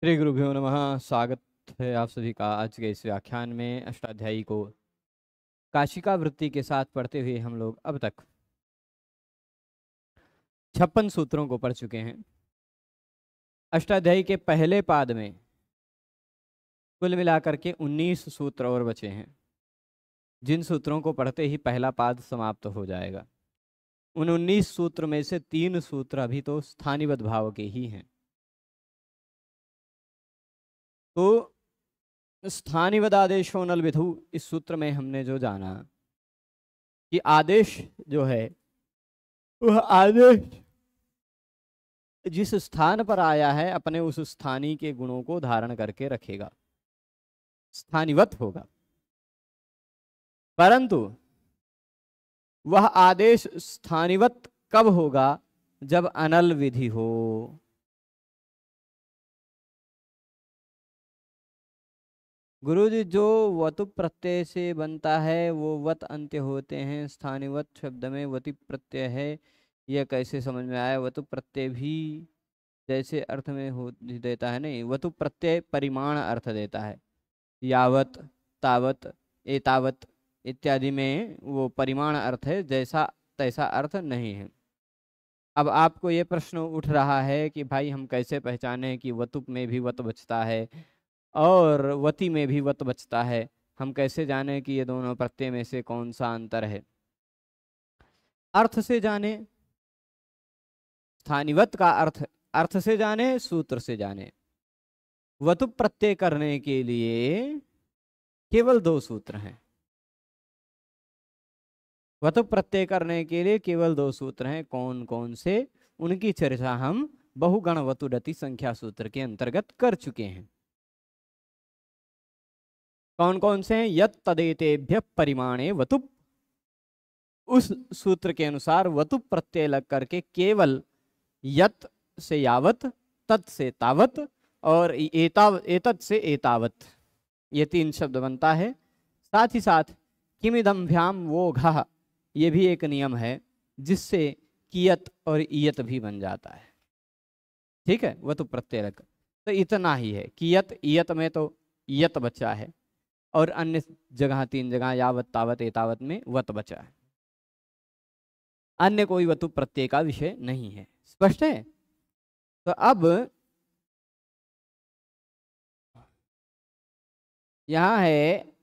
श्री गुरुभ्यो नमः। स्वागत है आप सभी का आज के इस व्याख्यान में। अष्टाध्यायी को काशिका वृत्ति के साथ पढ़ते हुए हम लोग अब तक 56 सूत्रों को पढ़ चुके हैं। अष्टाध्यायी के पहले पाद में कुल मिलाकर के 19 सूत्र और बचे हैं, जिन सूत्रों को पढ़ते ही पहला पाद समाप्त हो जाएगा। उन 19 सूत्र में से 3 सूत्र अभी तो स्थानिवद भाव के ही हैं। तो स्थानिवद आदेशो नल विधु, इस सूत्र में हमने जो जाना कि आदेश जो है वह आदेश जिस स्थान पर आया है अपने उस स्थानीय के गुणों को धारण करके रखेगा, स्थानिवत होगा। परंतु वह आदेश स्थानिवत कब होगा? जब अनल विधि हो। गुरुजी, जो वतु प्रत्यय से बनता है वो वत अंत्य होते हैं। स्थानिवत शब्द में वति प्रत्यय है, यह कैसे समझ में आया? वतु प्रत्यय भी जैसे अर्थ में हो देता है, नहीं, वतु प्रत्यय परिमाण अर्थ देता है। यावत, तावत, एतावत इत्यादि में वो परिमाण अर्थ है, जैसा तैसा अर्थ नहीं है। अब आपको ये प्रश्न उठ रहा है कि भाई हम कैसे पहचाने कि वतु में भी वत बचता है और वती में भी वत बचता है? हम कैसे जाने कि ये दोनों प्रत्यय में से कौन सा अंतर है? अर्थ से जाने, स्थानिवत का अर्थ से जाने, सूत्र से जाने। वतु प्रत्यय करने के लिए केवल 2 सूत्र हैं। वतु प्रत्यय करने के लिए केवल 2 सूत्र हैं। कौन कौन से? उनकी चर्चा हम बहुगण वतुडति संख्या सूत्र के अंतर्गत कर चुके हैं। कौन कौन से हैं? यत तदेतेभ्य परिमाणे वतु, उस सूत्र के अनुसार वतु प्रत्यय लग करके केवल यत से यावत, तत् से तावत और एतत् से एतावत, ये 3 शब्द बनता है। साथ ही साथ किमिदं भ्याम वो घ, ये भी एक नियम है जिससे कियत और इयत भी बन जाता है। ठीक है, वतु प्रत्यय लग। तो इतना ही है, कियत इयत में तो यत बचा है और अन्य जगह 3 जगह यावत, तावत, एतावत में वत बचा है। अन्य कोई वतु प्रत्यय का विषय नहीं है। स्पष्ट है? तो अब यहां है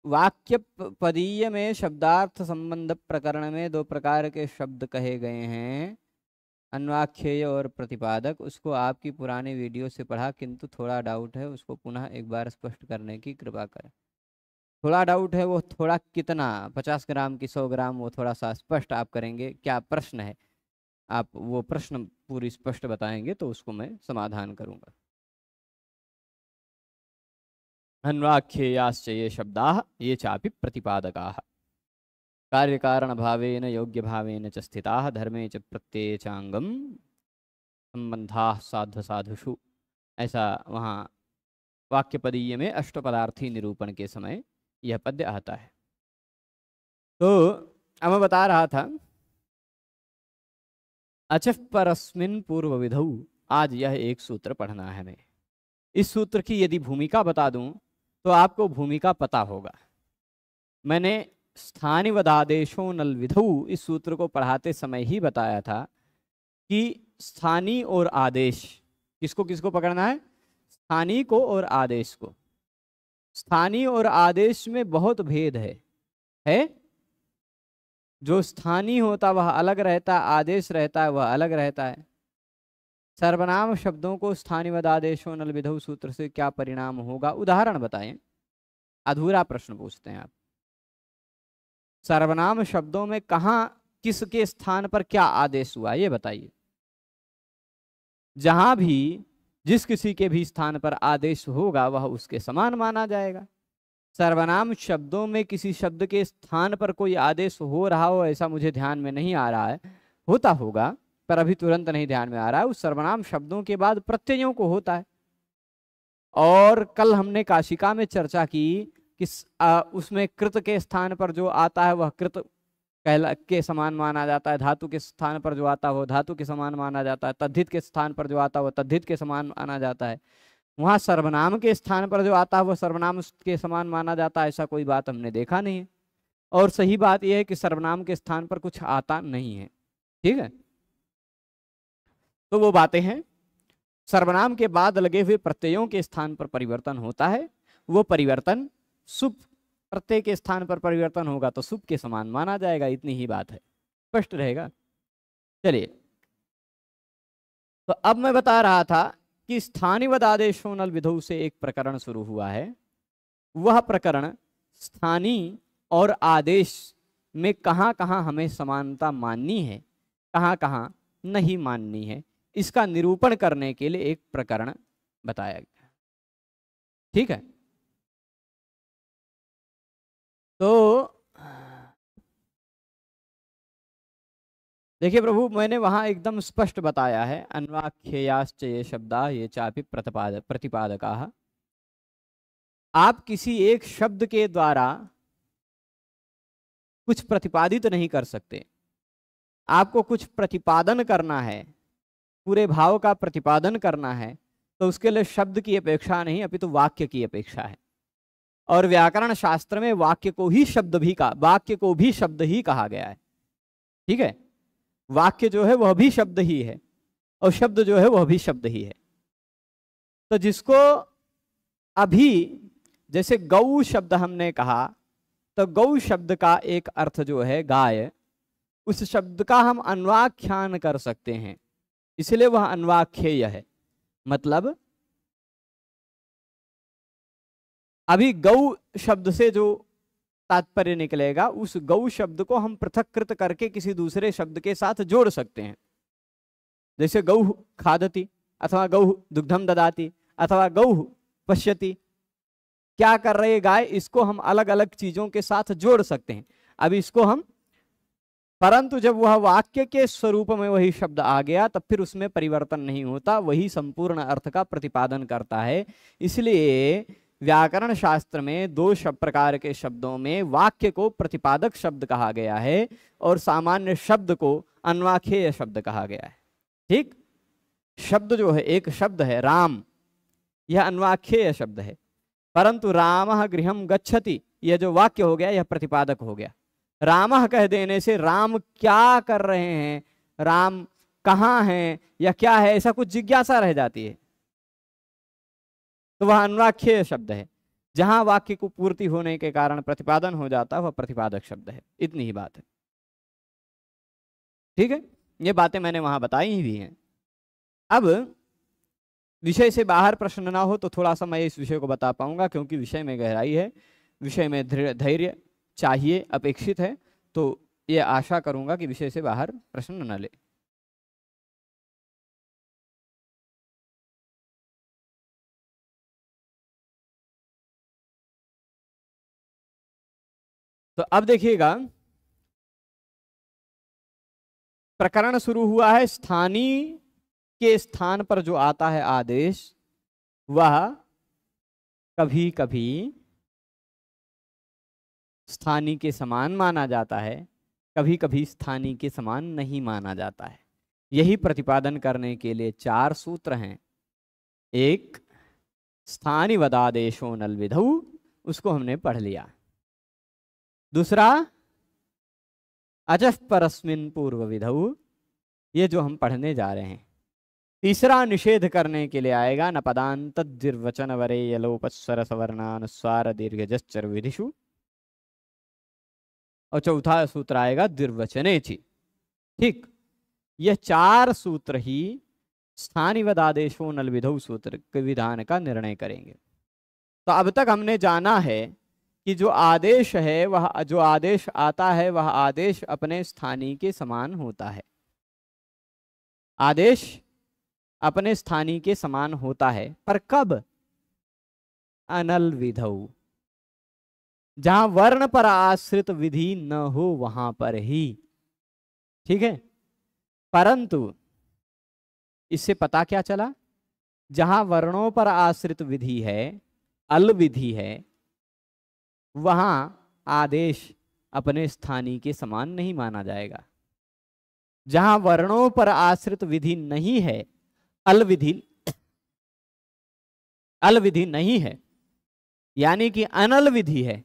वाक्य पदीय में शब्दार्थ संबंध प्रकरण में 2 प्रकार के शब्द कहे गए हैं, अन्वाख्येय और प्रतिपादक। उसको आपकी पुरानी वीडियो से पढ़ा, किंतु थोड़ा डाउट है, उसको पुनः एक बार स्पष्ट करने की कृपा करें। थोड़ा डाउट है, वो थोड़ा कितना, 50 ग्राम की 100 ग्राम, वो थोड़ा सा स्पष्ट आप करेंगे। क्या प्रश्न है? आप वो प्रश्न पूरी स्पष्ट बताएंगे तो उसको मैं समाधान करूंगा। अन्वाख्येयाश्च ये शब्दाः ये चापि प्रतिपादकाः कार्यकारण भावेन योग्य भावेन च स्थिताः धर्मे च प्रत्यये चांगम संबंधाः साध्व साधुषु। ऐसा वहाँ वाक्यपदीय में अष्टपदार्थी निरूपण के समय यह पद्य आता है। तो अब मैं बता रहा था, अचः परस्मिन् पूर्व विधौ, आज यह एक सूत्र पढ़ना है हमें। इस सूत्र की यदि भूमिका बता दूं तो आपको भूमिका पता होगा। मैंने स्थानिवदादेशो नल विधौ इस सूत्र को पढ़ाते समय ही बताया था कि स्थानीय और आदेश, किसको किसको पकड़ना है? स्थानीय को और आदेश को। स्थानीय और आदेश में बहुत भेद है? जो स्थानीय होता वह अलग रहता, आदेश रहता है वह अलग रहता है। सर्वनाम शब्दों को स्थानिवदादेशो नल विधौ सूत्र से क्या परिणाम होगा? उदाहरण बताएं। अधूरा प्रश्न पूछते हैं आप। सर्वनाम शब्दों में कहां किसके स्थान पर क्या आदेश हुआ, ये बताइए। जहां भी जिस किसी के भी स्थान पर आदेश होगा वह उसके समान माना जाएगा। सर्वनाम शब्दों में किसी शब्द के स्थान पर कोई आदेश हो रहा हो, ऐसा मुझे ध्यान में नहीं आ रहा है। होता होगा पर अभी तुरंत नहीं ध्यान में आ रहा है। उस सर्वनाम शब्दों के बाद प्रत्ययों को होता है। और कल हमने काशिका में चर्चा की कि उसमें कृत के स्थान पर जो आता है वह कृत कहला के समान माना जाता है, धातु के स्थान पर जो आता हो धातु के समान माना जाता है, तद्धित के स्थान पर जो आता हो तद्धित के समान माना जाता है। वहाँ सर्वनाम के स्थान पर जो आता है वो सर्वनाम के समान माना जाता है, ऐसा कोई बात हमने देखा नहीं है। और सही बात यह है कि सर्वनाम के स्थान पर कुछ आता नहीं है। ठीक है, तो वो बातें हैं। सर्वनाम के बाद लगे हुए प्रत्ययों के स्थान पर परिवर्तन होता है, वो परिवर्तन सुप प्रत्यय के स्थान पर परिवर्तन होगा तो सुप के समान माना जाएगा। इतनी ही बात है, स्पष्ट रहेगा। चलिए, तो अब मैं बता रहा था कि स्थानिवद आदेशो नल विधौ से एक प्रकरण शुरू हुआ है। वह प्रकरण स्थानीय और आदेश में कहाँ कहाँ हमें समानता माननी है, कहाँ कहाँ नहीं माननी है, इसका निरूपण करने के लिए एक प्रकरण बताया गया। ठीक है, तो देखिए प्रभु, मैंने वहां एकदम स्पष्ट बताया है, अन्वाख्ययाश्च ये शब्दा ये चापि प्रतिपादकाः। आप किसी एक शब्द के द्वारा कुछ प्रतिपादित नहीं कर सकते। आपको कुछ प्रतिपादन करना है, पूरे भाव का प्रतिपादन करना है, तो उसके लिए शब्द की अपेक्षा नहीं अपितु वाक्य की अपेक्षा है। और व्याकरण शास्त्र में वाक्य को भी शब्द ही कहा गया है। ठीक है, वाक्य जो है वह भी शब्द ही है और शब्द जो है वह भी शब्द ही है। तो जिसको अभी जैसे गौ शब्द हमने कहा, तो गौ शब्द का एक अर्थ जो है गाय, उस शब्द का हम अन्वाख्यान कर सकते हैं, इसलिए वह अन्वाख्येय है। मतलब अभी गौ शब्द से जो तात्पर्य निकलेगा, उस गौ शब्द को हम पृथक्कृत करके किसी दूसरे शब्द के साथ जोड़ सकते हैं। जैसे गौ खादति, अथवा गौ दुग्धम ददाति, अथवा गौ पश्यति। क्या कर रही है गाय, इसको हम अलग अलग चीजों के साथ जोड़ सकते हैं। अब इसको हम, परंतु जब वह वाक्य के स्वरूप में वही शब्द आ गया तब फिर उसमें परिवर्तन नहीं होता, वही संपूर्ण अर्थ का प्रतिपादन करता है। इसलिए व्याकरण शास्त्र में दो प्रकार के शब्दों में वाक्य को प्रतिपादक शब्द कहा गया है और सामान्य शब्द को अन्वाख्येय शब्द कहा गया है। ठीक, शब्द जो है, एक शब्द है राम, यह अन्वाख्येय शब्द है, परंतु रामः गृहं गच्छति यह जो वाक्य हो गया यह प्रतिपादक हो गया। रामः कह देने से राम क्या कर रहे हैं, राम कहाँ हैं या क्या है, ऐसा कुछ जिज्ञासा रह जाती है, तो वह अन्वाख्येय शब्द है। जहां वाक्य को पूर्ति होने के कारण प्रतिपादन हो जाता है वह प्रतिपादक शब्द है। इतनी ही बात है। ठीक है, ये बातें मैंने वहां बताई ही भी हैं। अब विषय से बाहर प्रश्न ना हो तो थोड़ा सा मैं इस विषय को बता पाऊंगा, क्योंकि विषय में गहराई है, विषय में धैर्य चाहिए, अपेक्षित है। तो ये आशा करूंगा कि विषय से बाहर प्रश्न न ले। तो अब देखिएगा, प्रकरण शुरू हुआ है। स्थानीय के स्थान पर जो आता है आदेश, वह कभी कभी स्थानीय के समान माना जाता है, कभी कभी स्थानीय के समान नहीं माना जाता है। यही प्रतिपादन करने के लिए चार सूत्र हैं। एक स्थानिवदादेशो नल विधौ, उसको हमने पढ़ लिया। दूसरा अजः परस्मिन् पूर्व विधौ, ये जो हम पढ़ने जा रहे हैं। तीसरा निषेध करने के लिए आएगा न पदांत द्विर्वचन वरे यलोपस्वर सवर्णानुस्वार दीर्घजश्चर विधिषु। और चौथा सूत्र आएगा द्विर्वचनेचि। ठीक, यह चार सूत्र ही स्थानिवद आदेशो नल विधौ सूत्र के विधान का निर्णय करेंगे। तो अब तक हमने जाना है कि जो आदेश है, वह जो आदेश आता है वह आदेश अपने स्थानीय के समान होता है। आदेश अपने स्थानीय के समान होता है, पर कब? अनल विधौ, जहां वर्ण पर आश्रित विधि न हो वहां पर ही। ठीक है, परंतु इससे पता क्या चला, जहां वर्णों पर आश्रित विधि है, अल विधि है, वहां आदेश अपने स्थानीय के समान नहीं माना जाएगा। जहां वर्णों पर आश्रित विधि नहीं है, अल विधि नहीं है, यानी कि अनल विधि है,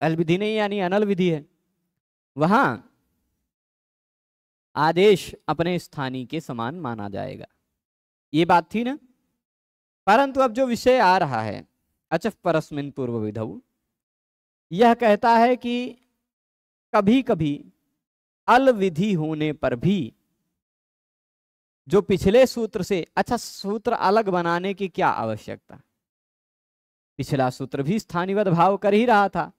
अल विधि नहीं यानी अनल विधि है, वहां आदेश अपने स्थानीय के समान माना जाएगा। ये बात थी ना। परंतु अब जो विषय आ रहा है अचफ परस्मिन पूर्व विधौ, यह कहता है कि कभी कभी अल विधि होने पर भी जो पिछले सूत्र से, अच्छा सूत्र अलग बनाने की क्या आवश्यकता, पिछला सूत्र भी स्थानिवद भाव कर ही रहा था,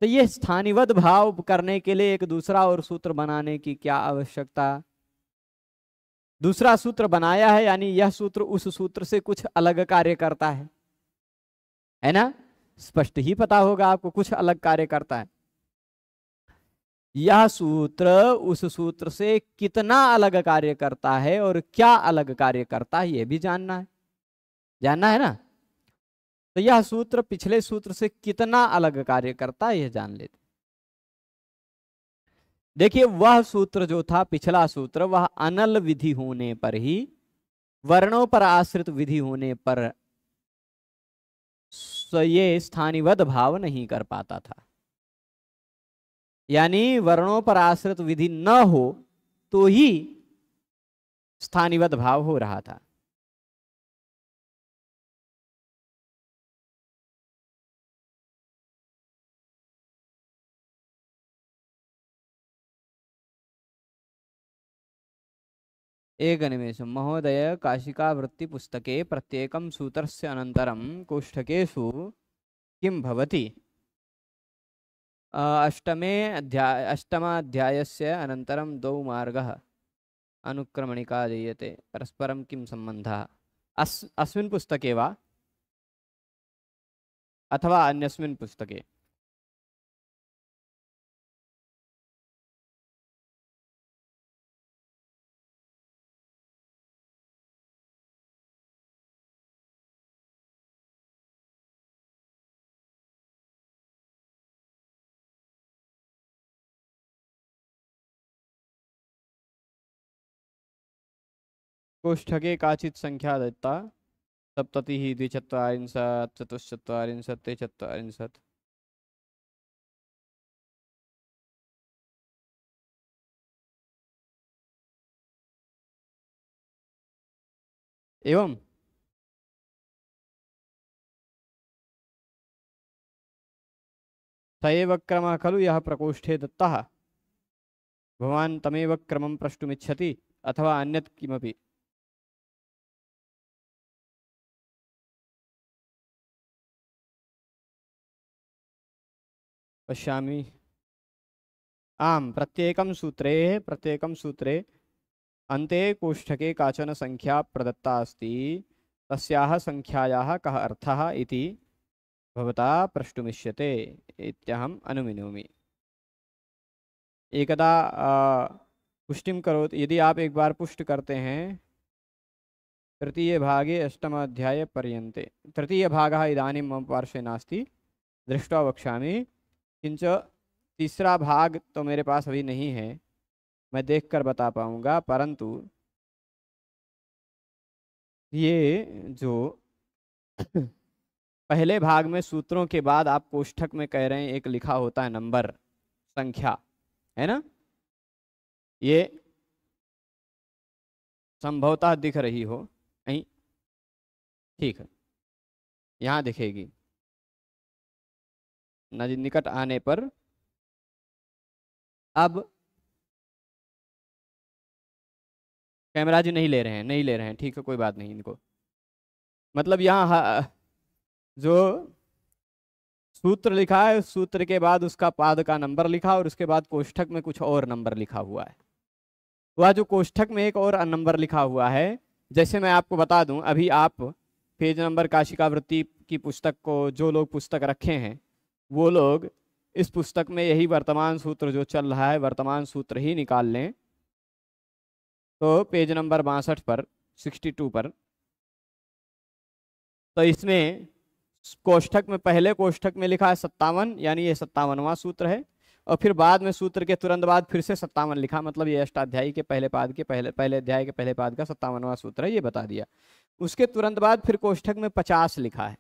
तो ये स्थानिवद भाव करने के लिए एक दूसरा और सूत्र बनाने की क्या आवश्यकता। दूसरा सूत्र बनाया है यानी यह सूत्र उस सूत्र से कुछ अलग कार्य करता है ना, स्पष्ट ही पता होगा आपको, कुछ अलग कार्य करता है। यह सूत्र उस सूत्र से कितना अलग कार्य करता है और क्या अलग कार्य करता है यह भी जानना है ना। तो यह सूत्र पिछले सूत्र से कितना अलग कार्य करता है यह जान लेते। देखिए वह सूत्र जो था पिछला सूत्र, वह अनल विधि होने पर ही, वर्णों पर आश्रित विधि होने पर ये स्थानिवद भाव नहीं कर पाता था, यानी वर्णों पर आश्रित विधि न हो तो ही स्थानिवद भाव हो रहा था। एक निमेषं महोदय, काशिका वृत्ति पुस्तके प्रत्येकं सूत्रस्य अनन्तरं कोष्ठकेषु किं भवति? अष्टमाध्यायस्य अनन्तरं द्वौ मार्गः अनुक्रमणिका दीयते, परस्परं किं सम्बन्धः? अस्मिन् पुस्तके वा अथवा अन्यस्मिन् पुस्तके? कोष्ठके काचित् संख्या दत्ता, सप्ततिः, द्विचत्वारिंशत्, चतुश्चत्वारिंशत्, त्रिचत्वारिंशत्। एवं स एव क्रमः खलु यः प्रकोष्ठे दत्तः। भवान् तमेव क्रमं प्रष्टुमिच्छति अथवा अन्यत् किमपि? पश्यामि। आम प्रत्येकं सूत्रे अन्ते कोष्ठके काचन संख्या प्रदत्ता अस्ति, तस्याः संख्यायाः कः अर्थः इति भवता प्रष्टुमिष्यते इत्यहम् अनुमिनोमि। एकदा पुष्टिं करोतु, यदि आप एक बार पुष्ट करते हैं तृतीय भागे अष्टमाध्याय पर्यन्ते, तृतीय भागः इदानीं मम पार्श्वे नास्ति, दृष्ट्वा वक्ष्यामि, किंच तीसरा भाग तो मेरे पास अभी नहीं है, मैं देखकर बता पाऊंगा। परंतु ये जो पहले भाग में सूत्रों के बाद आप कोष्ठक में कह रहे हैं एक लिखा होता है नंबर, संख्या, है ना, ये संभवतः दिख रही हो नहीं, ठीक है, यहाँ दिखेगी निकट आने पर। अब कैमरा जी नहीं ले रहे हैं, ठीक है, कोई बात नहीं। इनको मतलब यहाँ जो सूत्र लिखा है उस सूत्र के बाद उसका पाद का नंबर लिखा और उसके बाद कोष्ठक में कुछ और नंबर लिखा हुआ है। वह जो कोष्ठक में एक और नंबर लिखा हुआ है, जैसे मैं आपको बता दूं, अभी आप पेज नंबर काशिका वृत्ति की पुस्तक को जो लोग पुस्तक रखे हैं वो लोग इस पुस्तक में यही वर्तमान सूत्र जो चल रहा है वर्तमान सूत्र ही निकाल लें। तो पेज नंबर 62 पर 62 पर, तो इसमें कोष्ठक में, पहले कोष्ठक में लिखा है 57, यानी ये 57वां सूत्र है। और फिर बाद में सूत्र के तुरंत बाद फिर से 57 लिखा, मतलब ये अष्टाध्यायी के पहले पाद के पहले अध्याय के पहले पाद का 57वां सूत्र है, ये बता दिया। उसके तुरंत बाद फिर कोष्ठक में 50 लिखा है।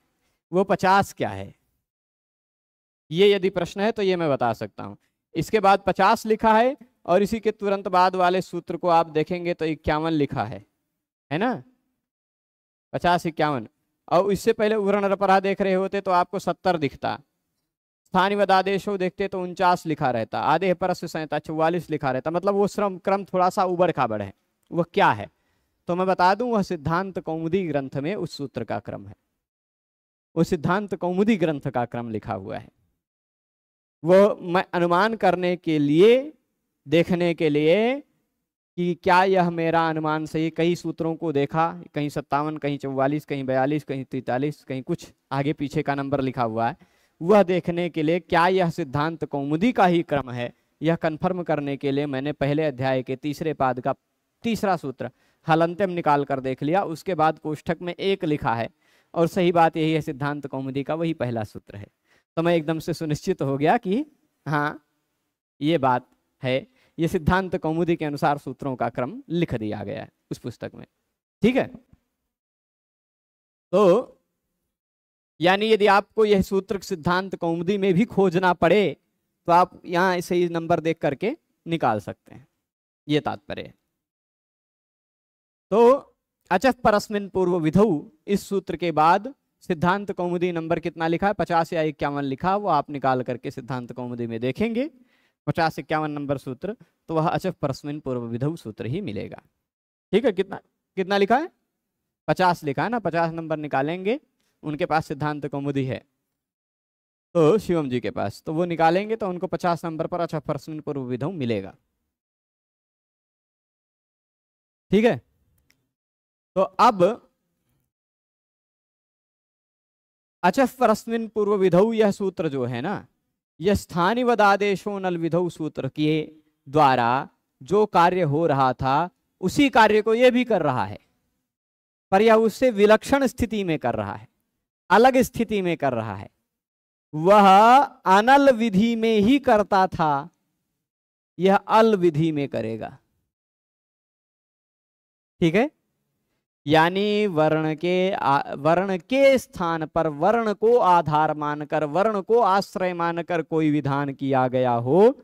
वो 50 क्या है, ये यदि प्रश्न है तो ये मैं बता सकता हूँ। इसके बाद 50 लिखा है, और इसी के तुरंत बाद वाले सूत्र को आप देखेंगे तो 51 लिखा है ना, 50 51। और इससे पहले उरण रपरा देख रहे होते तो आपको 70 दिखता। स्थानिवद आदेशो देखते तो 49 लिखा रहता। आदेह परस्य संहिता 44 लिखा रहता। मतलब वो क्रम थोड़ा सा उबड़ खाबड़ है। वह क्या है तो मैं बता दूं, वह सिद्धांत कौमुदी ग्रंथ में उस सूत्र का क्रम है। वो सिद्धांत कौमुदी ग्रंथ का क्रम लिखा हुआ है। वो मैं अनुमान करने के लिए, देखने के लिए कि क्या यह मेरा अनुमान सही, कई सूत्रों को देखा, कहीं 57, कहीं 44, कहीं 42, कहीं 43, कहीं कुछ आगे पीछे का नंबर लिखा हुआ है। वह देखने के लिए क्या यह सिद्धांत कौमुदी का ही क्रम है, यह कन्फर्म करने के लिए मैंने पहले अध्याय के तीसरे पाद का तीसरा सूत्र हलंत्यम निकाल कर देख लिया। उसके बाद कोष्ठक में 1 लिखा है, और सही बात यही है, सिद्धांत कौमुदी का वही पहला सूत्र है। तो मैं एकदम से सुनिश्चित हो गया कि हाँ ये बात है, ये सिद्धांत कौमुदी के अनुसार सूत्रों का क्रम लिख दिया गया है उस पुस्तक में। ठीक है, तो यानी यदि आपको यह सूत्र सिद्धांत कौमुदी में भी खोजना पड़े तो आप यहां सही नंबर देख करके निकाल सकते हैं, ये तात्पर्य है। तो अचफ परस्मिन पूर्व विधौ, इस सूत्र के बाद सिद्धांत कौमुदी नंबर कितना लिखा है, 50 या 51 लिखा, वो आप निकाल करके सिद्धांत कौमुदी में देखेंगे 50 51 नंबर सूत्र, तो वह अचफ परस्मिन पूर्व विधौ सूत्र ही मिलेगा। ठीक है, कितना कितना लिखा है, 50 लिखा है ना, 50 नंबर निकालेंगे, उनके पास सिद्धांत कौमुदी है तो शिवम जी के पास, तो वो निकालेंगे तो उनको 50 नंबर पर अचफ परस्मिन पूर्व विधौ मिलेगा। ठीक है, तो अब अचफ परस्मिन पूर्व विधौ यह सूत्र जो है ना, यह स्थानिवद आदेशो नल विधौ सूत्र के द्वारा जो कार्य हो रहा था उसी कार्य को यह भी कर रहा है, पर यह उससे विलक्षण स्थिति में कर रहा है, अलग स्थिति में कर रहा है। वह अनल विधि में ही करता था, यह अल विधि में करेगा। ठीक है, यानी वर्ण के स्थान पर वर्ण को आधार मानकर, वर्ण को आश्रय मानकर कोई विधान किया गया हो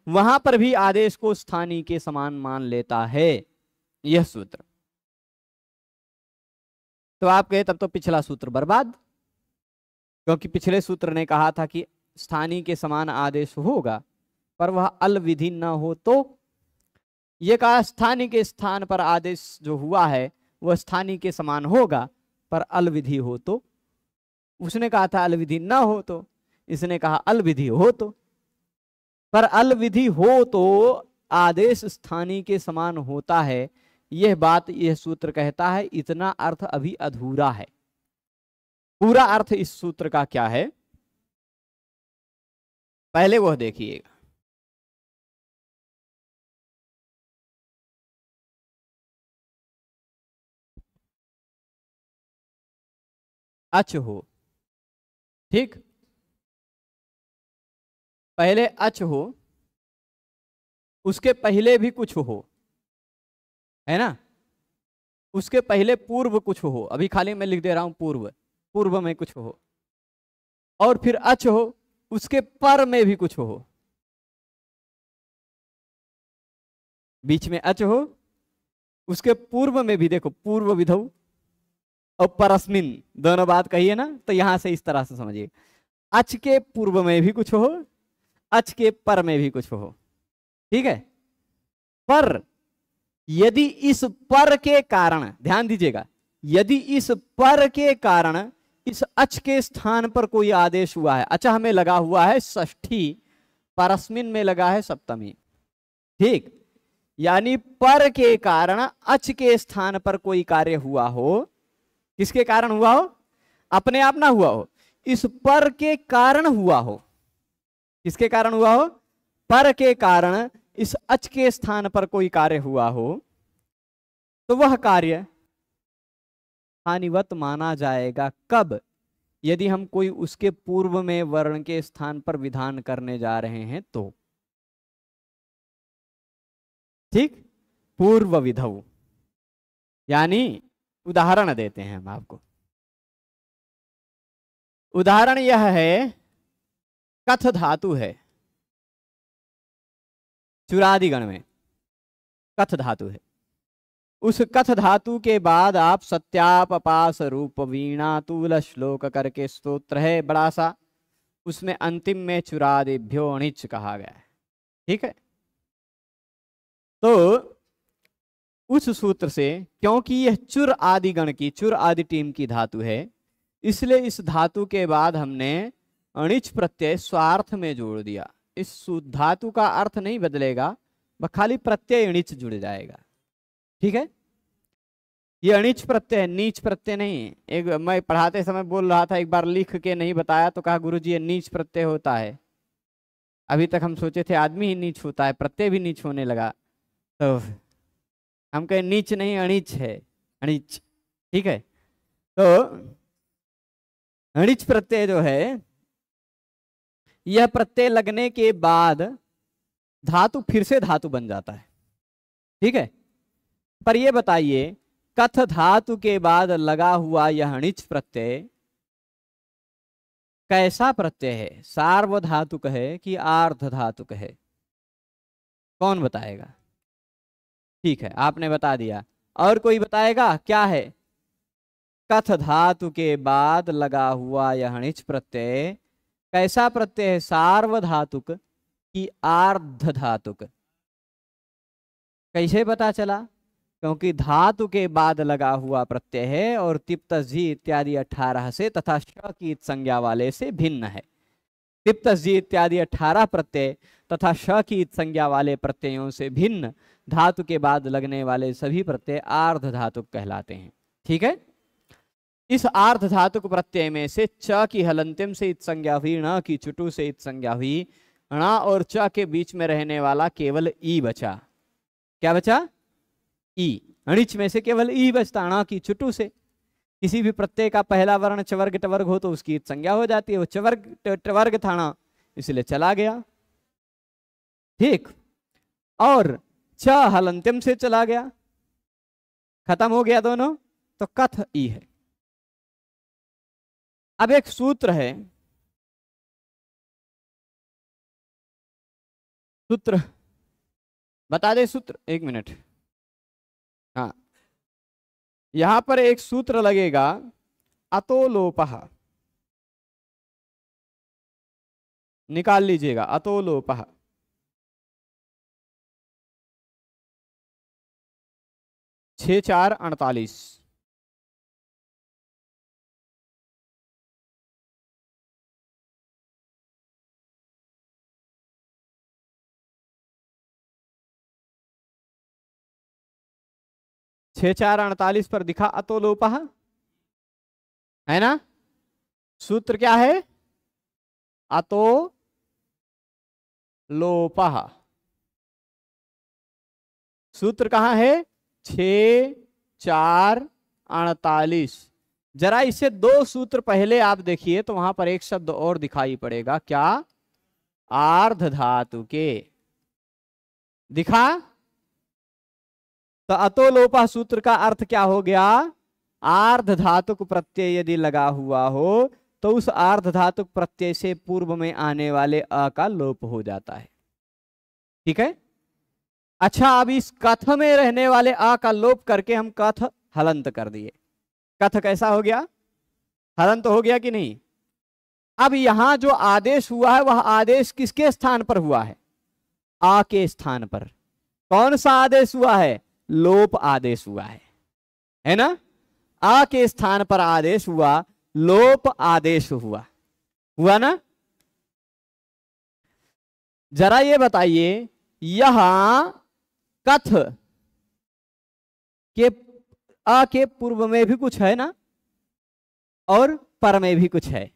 वहां पर भी आदेश को स्थानीय के समान मान लेता है यह सूत्र। तो आप कहे तब तो पिछला सूत्र बर्बाद, क्योंकि पिछले सूत्र ने कहा था कि स्थानीय के समान आदेश होगा, पर वह अल विधि न हो। तो ये कहा स्थानीय के स्थान पर आदेश जो हुआ है वह स्थानीय के समान होगा, पर अल विधि हो तो। उसने कहा था अल विधि न हो तो, इसने कहा अल विधि हो तो। पर अल विधि हो तो आदेश स्थानीय के समान होता है, यह बात यह सूत्र कहता है। इतना अर्थ अभी अधूरा है। पूरा अर्थ इस सूत्र का क्या है पहले वह देखिएगा। अच हो, ठीक, पहले अच हो, उसके पहले भी कुछ हो, है ना, उसके पहले पूर्व कुछ हो, अभी खाली मैं लिख दे रहा हूं पूर्व, पूर्व में कुछ हो, और फिर अच हो, उसके पर में भी कुछ हो, बीच में अच हो, उसके पूर्व में भी देखो पूर्व विधौ और परस्मिन दोनों बात कही है ना, तो यहां से इस तरह से समझिए, अच के पूर्व में भी कुछ हो, अच के पर में भी कुछ हो। ठीक है, पर यदि इस पर के कारण, ध्यान दीजिएगा, यदि इस पर के कारण इस अच के स्थान पर कोई आदेश हुआ है, अच्छा हमें लगा हुआ है षष्ठी, परस्मिन में लगा है सप्तमी, ठीक, यानी पर के कारण अच के स्थान पर कोई कार्य हुआ हो, किसके कारण हुआ हो, अपने आप ना हुआ हो, इस पर के कारण हुआ हो, किसके कारण हुआ हो, पर के कारण इस अच के स्थान पर कोई कार्य हुआ हो, तो वह कार्य स्थानिवत माना जाएगा कब? यदि हम कोई उसके पूर्व में वर्ण के स्थान पर विधान करने जा रहे हैं तो। ठीक, पूर्व विधौ, यानी उदाहरण देते हैं हम आपको। उदाहरण यह है, कथ धातु है, चुरादिगण में कथ धातु है। उस कथ धातु के बाद आप सत्यापपास रूप वीणा तूल श्लोक करके स्तोत्र है बड़ा सा, उसमें अंतिम में चुरादिभ्यो अणिच कहा गया है। ठीक है, तो उस सूत्र से, क्योंकि यह चुर आदि गण की, चुर आदि टीम की धातु है, इसलिए इस धातु के बाद हमने अणिच प्रत्यय स्वार्थ में जोड़ दिया। इस धातु का अर्थ नहीं बदलेगा, बस खाली प्रत्यय अणिच जुड़ जाएगा। ठीक है, ये अणिच प्रत्यय, नीच प्रत्यय नहीं। एक मैं पढ़ाते समय बोल रहा था, एक बार लिख के नहीं बताया तो कहा गुरुजी ये नीच प्रत्यय होता है। अभी तक हम सोचे थे आदमी ही नीच होता है, प्रत्यय भी नीच होने लगा, तो हम कहे नीच नहीं अणिच है, अणिच। ठीक है, तो अणिच प्रत्यय जो है, यह प्रत्यय लगने के बाद धातु फिर से धातु बन जाता है। ठीक है, पर ये बताइए, कथ धातु के बाद लगा हुआ यह अणिच प्रत्यय कैसा प्रत्यय है? सार्वधातुक है कि आर्ध धातुक है? कौन बताएगा? ठीक है, आपने बता दिया, और कोई बताएगा क्या है? कथ धातु के बाद लगा हुआ यह अणिच प्रत्यय कैसा प्रत्यय है? सार्वधातुक कि आर्ध धातुक? कैसे पता चला? क्योंकि धातु के बाद लगा हुआ प्रत्यय है और तिप्त जी इत्यादि 18 से तथा श की संज्ञा वाले से भिन्न है। तिप्त जी इत्यादि 18 प्रत्यय तथा श की संज्ञा वाले प्रत्ययों से भिन्न धातु के बाद लगने वाले सभी प्रत्यय आर्ध धातुक कहलाते हैं। ठीक है, इस आर्ध धातुक प्रत्यय में से च की हलंतिम से इत संज्ञा हुई, ण की चुटु से इत संज्ञा हुई, ण और च के बीच में रहने वाला केवल ई बचा। क्या बचा? ई। अणिच में से केवल ई बचता, ण की चुटु से। किसी भी प्रत्यय का पहला वर्ण चवर्ग टवर्ग हो तो उसकी संज्ञा हो जाती है, वो चवर्ग टवर्ग था ण, इसलिए चला गया। ठीक, और च हलंतिम से चला गया, खत्म हो गया दोनों, तो कथ ई है। अब एक सूत्र है, सूत्र बता दे, सूत्र, एक मिनट। हाँ, यहां पर एक सूत्र लगेगा, अतोलोपः, निकाल लीजिएगा, अतोलोपः। 6 4 48। छः 4 48 पर दिखा अतोलोपः, है ना? सूत्र क्या है? अतोलोपः। सूत्र कहां है? 6 4 48। जरा इससे 2 सूत्र पहले आप देखिए तो वहां पर एक शब्द और दिखाई पड़ेगा, क्या? आर्ध धातु के। दिखा? तो अतोलोपः सूत्र का अर्थ क्या हो गया? आर्ध धातुक प्रत्यय यदि लगा हुआ हो तो उस आर्ध धातुक प्रत्यय से पूर्व में आने वाले अ का लोप हो जाता है। ठीक है, अच्छा, अब इस कथ में रहने वाले अ का लोप करके हम कथ हलंत कर दिए। कथ कैसा हो गया? हलंत हो गया कि नहीं? अब यहां जो आदेश हुआ है वह आदेश किसके स्थान पर हुआ है? आ के स्थान पर। कौन सा आदेश हुआ है? लोप आदेश हुआ है ना? आ के स्थान पर आदेश हुआ, लोप आदेश हुआ ना? जरा ये बताइए, यहां कथ के आ के पूर्व में भी कुछ है ना, और पर में भी कुछ है।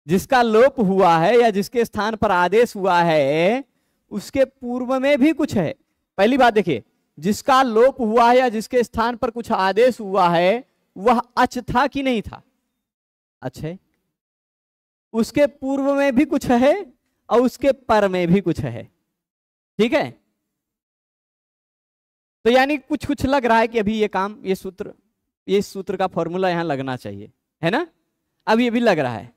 जिसका लोप हुआ है या जिसके स्थान पर आदेश हुआ है उसके पूर्व में भी कुछ है। पहली बात देखिए, जिसका लोप हुआ है या जिसके स्थान पर कुछ आदेश हुआ है वह अच था कि नहीं था? अच है। उसके पूर्व में भी कुछ है और उसके पर में भी कुछ है। ठीक है, तो यानी कुछ कुछ लग रहा है कि अभी ये काम, ये सूत्र का फॉर्मूला यहां लगना चाहिए, है ना? अब ये भी लग रहा है,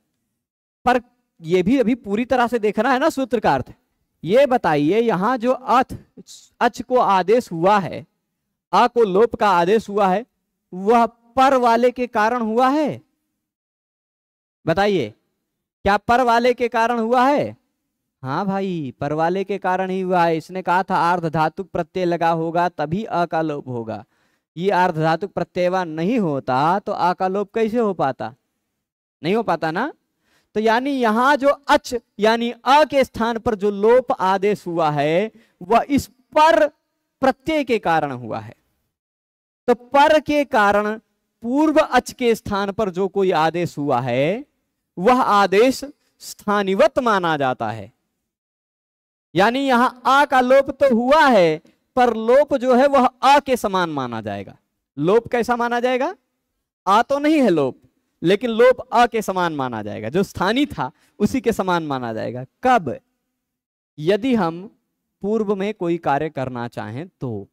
पर ये भी अभी पूरी तरह से देखना है ना सूत्र का अर्थ। ये बताइए, यहां जो अच को आदेश हुआ है, आ को लोप का आदेश हुआ है, वह पर वाले के कारण हुआ है? बताइए, क्या पर वाले के कारण हुआ है? हाँ भाई, पर वाले के कारण ही हुआ है। इसने कहा था आर्ध धातुक प्रत्यय लगा होगा तभी अ का लोप होगा। ये आर्ध धातुक प्रत्ययवा नहीं होता तो अ का लोप कैसे हो पाता? नहीं हो पाता ना। तो यानी यहां जो अच यानी अ के स्थान पर जो लोप आदेश हुआ है वह इस पर प्रत्यय के कारण हुआ है। तो पर के कारण पूर्व अच के स्थान पर जो कोई आदेश हुआ है वह आदेश स्थानिवत माना जाता है। यानी यहां आ का लोप तो हुआ है, पर लोप जो है वह अ के समान माना जाएगा। लोप कैसा माना जाएगा? आ तो नहीं है लोप, लेकिन लोप अ के समान माना जाएगा। जो स्थानी था उसी के समान माना जाएगा। कब? यदि हम पूर्व में कोई कार्य करना चाहें तो।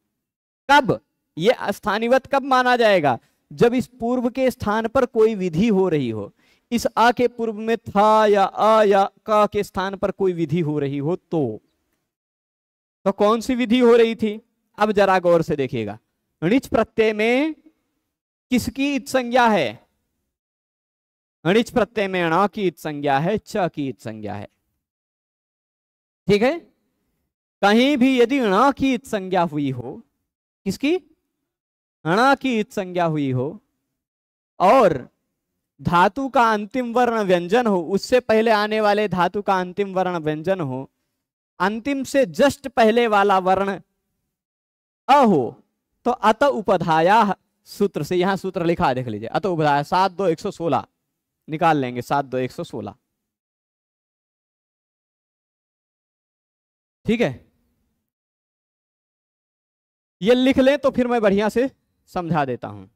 कब? ये स्थानिवत कब माना जाएगा? जब इस पूर्व के स्थान पर कोई विधि हो रही हो। इस आ के पूर्व में था या अ या क के स्थान पर कोई विधि हो रही हो तो कौन सी विधि हो रही थी? अब जरा गौर से देखिएगा। णिच प्रत्यय में किसकी इत संज्ञा है? णिच प्रत्यय में ण की इत संज्ञा है, च की इत संज्ञा है। ठीक है, कहीं भी यदि ण की इत संज्ञा हुई हो, किसकी? ण की इत संज्ञा हुई हो, और धातु का अंतिम वर्ण व्यंजन हो, उससे पहले आने वाले धातु का अंतिम वर्ण व्यंजन हो, अंतिम से जस्ट पहले वाला वर्ण अ हो, तो अत उपधाया सूत्र से, यहां सूत्र लिखा है देख लीजिए, अत उपधाया 7 2 116 निकाल लेंगे। 7 2 116। ठीक है, ये लिख लें तो फिर मैं बढ़िया से समझा देता हूं।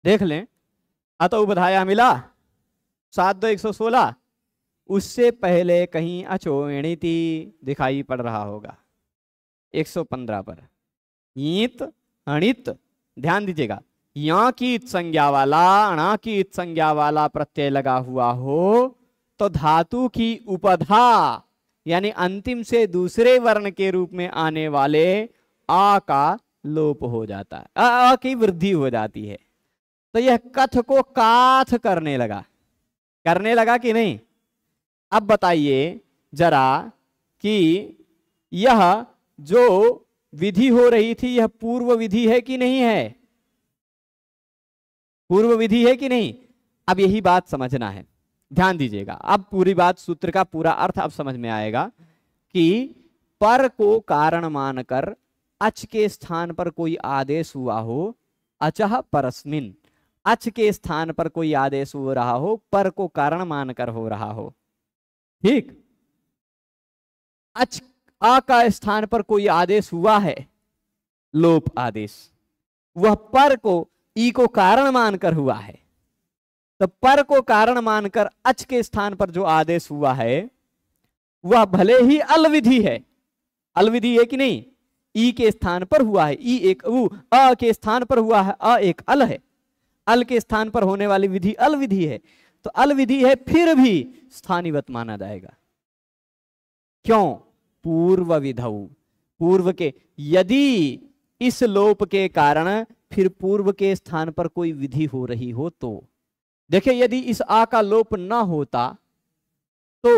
देख लें, अत उपधाया मिला 7 2 116। उससे पहले कहीं अचोणिति दिखाई पड़ रहा होगा 115 पर। ईत अणित, ध्यान दीजिएगा, या की संज्ञा वाला अणा की संज्ञा वाला प्रत्यय लगा हुआ हो तो धातु की उपधा यानी अंतिम से दूसरे वर्ण के रूप में आने वाले आ का लोप हो जाता है, आ की वृद्धि हो जाती है। तो यह कथ को काथ करने लगा कि नहीं? अब बताइए जरा कि यह जो विधि हो रही थी यह पूर्व विधि है कि नहीं है? पूर्व विधि है कि नहीं? अब यही बात समझना है, ध्यान दीजिएगा। अब पूरी बात, सूत्र का पूरा अर्थ अब समझ में आएगा कि पर को कारण मानकर अच के स्थान पर कोई आदेश हुआ हो, अचः परस्मिन, अच के स्थान पर कोई आदेश हो रहा हो, पर को कारण मानकर हो रहा हो। ठीक, अच आ का स्थान पर कोई आदेश हुआ है, लोप आदेश, वह पर को ई को कारण मानकर हुआ है। तो पर को कारण मानकर अच के स्थान पर जो आदेश हुआ है वह भले ही अलविधि है, अलविधि है कि नहीं? ई के स्थान पर हुआ है, ई एक उ, अ के स्थान पर हुआ है, अ एक अल है, अल के स्थान पर होने वाली विधि अलविधि है। तो अलविधि है फिर भी स्थानिवत माना जाएगा। क्यों? पूर्व विधौ, पूर्व के, यदि इस लोप के कारण फिर पूर्व के स्थान पर कोई विधि हो रही हो तो। देखिए, यदि इस आ का लोप न होता तो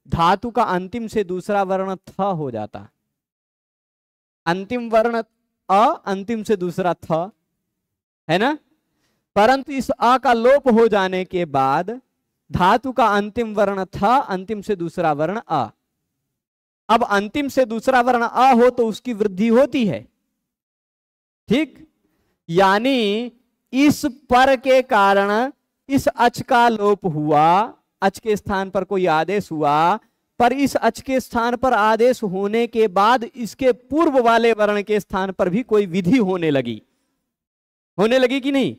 धातु का अंतिम से दूसरा वर्ण थ हो जाता। अंतिम वर्ण अ, अंतिम से दूसरा थ, है ना? परंतु इस आ का लोप हो जाने के बाद धातु का अंतिम वर्ण था, अंतिम से दूसरा वर्ण अ। अब अंतिम से दूसरा वर्ण अ हो तो उसकी वृद्धि होती है। ठीक, यानी इस पर के कारण इस अच का लोप हुआ, अच के स्थान पर कोई आदेश हुआ, पर इस अच के स्थान पर आदेश होने के बाद इसके पूर्व वाले वर्ण के स्थान पर भी कोई विधि होने लगी। होने लगी कि नहीं?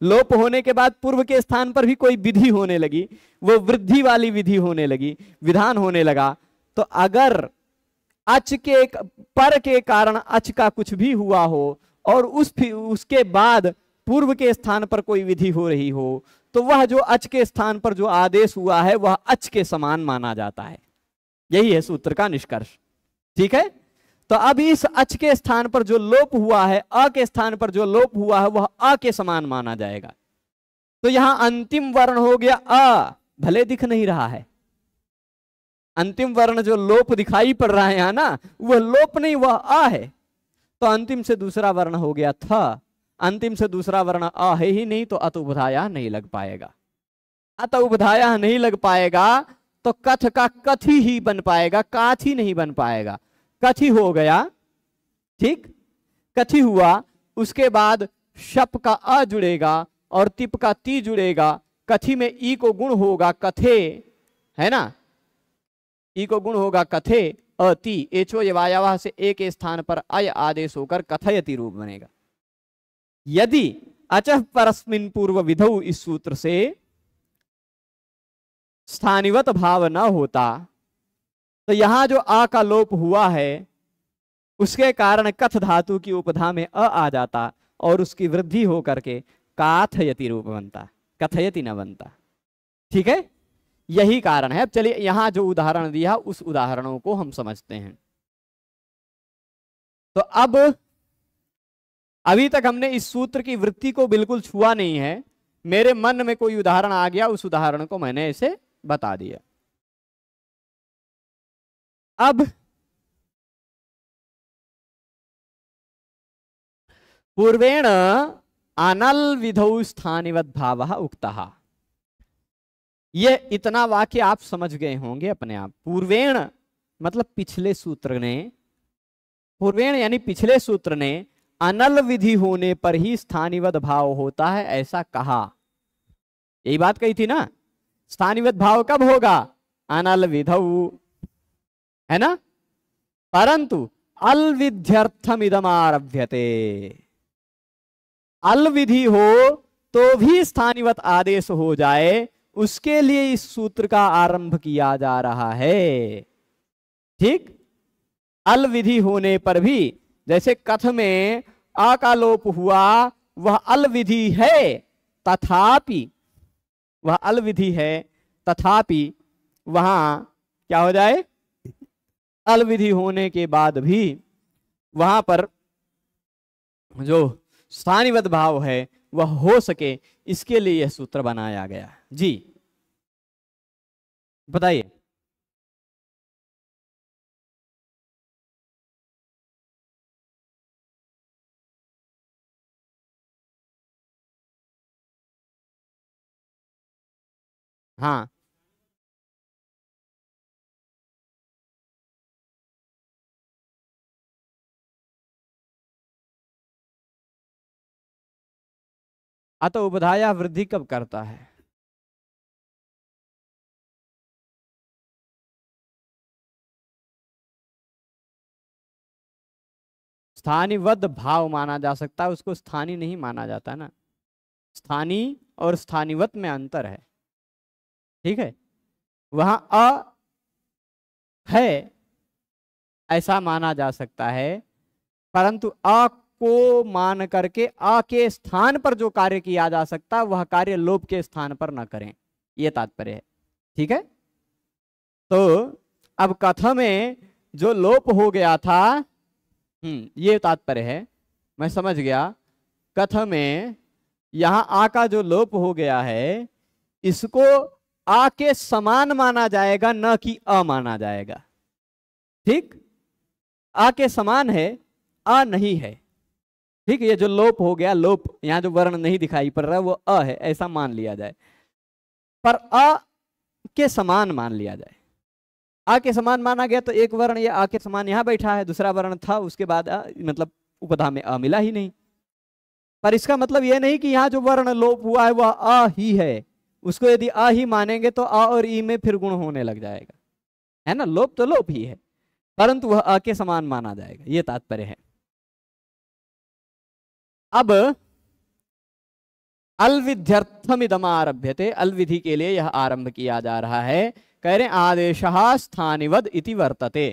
लोप होने के बाद पूर्व के स्थान पर भी कोई विधि होने लगी, वो वृद्धि वाली विधि होने लगी, विधान होने लगा। तो अगर अच के पर के कारण अच का कुछ भी हुआ हो और उसके बाद पूर्व के स्थान पर कोई विधि हो रही हो, तो वह जो अच के स्थान पर जो आदेश हुआ है वह अच के समान माना जाता है। यही है सूत्र का निष्कर्ष। ठीक है, तो अब इस अच के स्थान पर जो लोप हुआ है, अ के स्थान पर जो लोप हुआ है वह अ के समान माना जाएगा। तो यहां अंतिम वर्ण हो गया अ, भले दिख नहीं रहा है। अंतिम वर्ण जो लोप दिखाई पड़ रहा है यहां ना, वह लोप नहीं, वह अ है। तो अंतिम से दूसरा वर्ण हो गया थ, अंतिम से दूसरा वर्ण अ है ही नहीं, तो अत उपधाया नहीं लग पाएगा। अत उपधाया नहीं लग पाएगा तो कथ का कथी ही बन पाएगा, काथी नहीं बन पाएगा। कथी हो गया, ठीक, कथी हुआ। उसके बाद शप का अ जुड़ेगा और तिप का ती जुड़ेगा। कथी में ई को गुण होगा कथे, है ना, ई को गुण होगा कथे, अति एचो यवायवः से एक के स्थान पर अय आदेश होकर कथयति रूप बनेगा। यदि अचः परस्मिन पूर्व विधौ इस सूत्र से स्थानिवत भाव न होता तो यहां जो आ का लोप हुआ है उसके कारण कथ धातु की उपधा में अ आ जाता और उसकी वृद्धि होकर के काथयति रूप बनता, कथयति न बनता। ठीक है, यही कारण है। अब चलिए यहां जो उदाहरण दिया उस उदाहरणों को हम समझते हैं। तो अब अभी तक हमने इस सूत्र की वृत्ति को बिल्कुल छुआ नहीं है। मेरे मन में कोई उदाहरण आ गया, उस उदाहरण को मैंने ऐसे बता दिया। अब पूर्वेण अनल विधौ स्थानिवत भावः उक्तः। ये इतना वाक्य आप समझ गए होंगे अपने आप। पूर्वेण मतलब पिछले सूत्र ने, पूर्वेण यानी पिछले सूत्र ने अनल विधि होने पर ही स्थानिवत भाव होता है ऐसा कहा। यही बात कही थी ना, स्थानिवत भाव कब होगा, अनल विधौ, है ना। परंतु अल विध्यर्थम इदम आरभ्यते, अल विधि हो तो भी स्थानिवत आदेश हो जाए, उसके लिए इस सूत्र का आरंभ किया जा रहा है। ठीक, अल विधि होने पर भी, जैसे कथ में आ का लोप हुआ, वह अल विधि है तथापि, वह अल विधि है तथापि वहां क्या हो जाए, अल विधि होने के बाद भी वहां पर जो स्थानिवत भाव है वह हो सके, इसके लिए यह सूत्र बनाया गया। जी बताइए। हाँ, अतः उपधाया वृद्धि कब करता है, स्थानिवद भाव माना जा सकता है, उसको स्थानीय नहीं माना जाता ना। स्थानीय और स्थानिवत में अंतर है। ठीक है, वहां अ है ऐसा माना जा सकता है, परंतु अ को मान करके अ के स्थान पर जो कार्य किया जा सकता वह कार्य लोप के स्थान पर न करें, यह तात्पर्य है। ठीक है, तो अब कथ में जो लोप हो गया था, ये तात्पर्य है, मैं समझ गया। कथ में यहां आ का जो लोप हो गया है, इसको आ के समान माना जाएगा, न कि अ माना जाएगा। ठीक, आ के समान है, अ नहीं है। ठीक, ये जो लोप हो गया, लोप यहां जो वर्ण नहीं दिखाई पड़ रहा वो अ है ऐसा मान लिया जाए, पर अ के समान मान लिया जाए। आ के समान माना गया तो एक वर्ण ये आ के समान यहां बैठा है, दूसरा वर्ण था उसके बाद मतलब उपधा में अ मिला ही नहीं। पर इसका मतलब यह नहीं कि यहाँ जो वर्ण लोप हुआ है वह अ ही है। उसको यदि अ ही मानेंगे तो अ और ई में फिर गुण होने लग जाएगा, है ना। लोप तो लोप ही है, परंतु वह अ के समान माना जाएगा, यह तात्पर्य है। अब अलविध्यर्थमिदम आरभ्यते, अलविधि के लिए यह आरंभ किया जा रहा है। कह रहे आदेशः स्थानिवद इति वर्तते।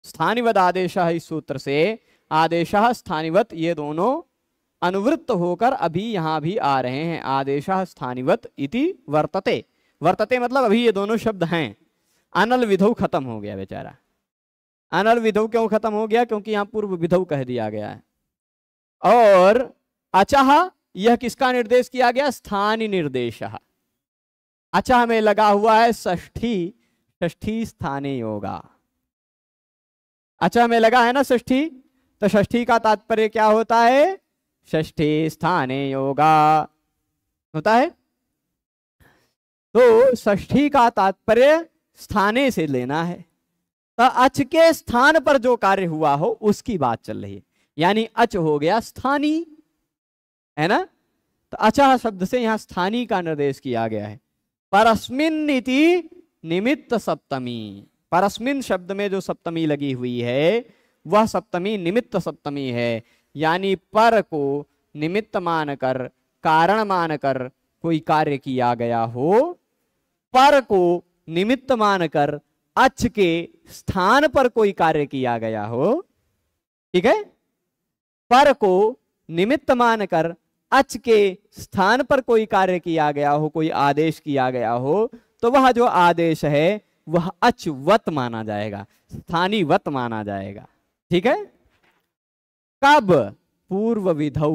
स्थानिवद आदेश, इस सूत्र से आदेशः स्थानिवत ये दोनों अनुवृत्त होकर अभी यहां भी आ रहे हैं। आदेशः स्थानिवत इति वर्तते, वर्तते मतलब अभी ये दोनों शब्द हैं। अनल विधौ खत्म हो गया बेचारा। अनल विधौ क्यों खत्म हो गया? क्योंकि यहां पूर्व विधौ कह दिया गया है। और अचः, यह किसका निर्देश किया गया? स्थानी निर्देश। अचः में लगा हुआ है षष्ठी, षष्ठी स्थाने योगा। अचः में लगा है ना षष्ठी, तो षष्ठी का तात्पर्य क्या होता है? षष्ठी स्थाने योगा होता है। तो षष्ठी का तात्पर्य स्थाने से लेना है। तो अच के स्थान पर जो कार्य हुआ हो उसकी बात चल रही है, यानी अच हो गया स्थानी, है ना। तो अचः शब्द से यहां स्थानी का निर्देश किया गया है। परस्मिन इति निमित्त सप्तमी, परस्मिन शब्द में जो सप्तमी लगी हुई है वह सप्तमी निमित्त सप्तमी है, यानी पर को निमित्त मानकर, कारण मानकर कोई कार्य किया गया हो, पर को निमित्त मानकर अच के स्थान पर कोई कार्य किया गया हो, ठीक है। पर को निमित्त मानकर अच के स्थान पर कोई कार्य किया गया हो, कोई आदेश किया गया हो, तो वह जो आदेश है वह अचवत माना जाएगा, स्थानीवत माना जाएगा, ठीक है। कब? पूर्व विधौ।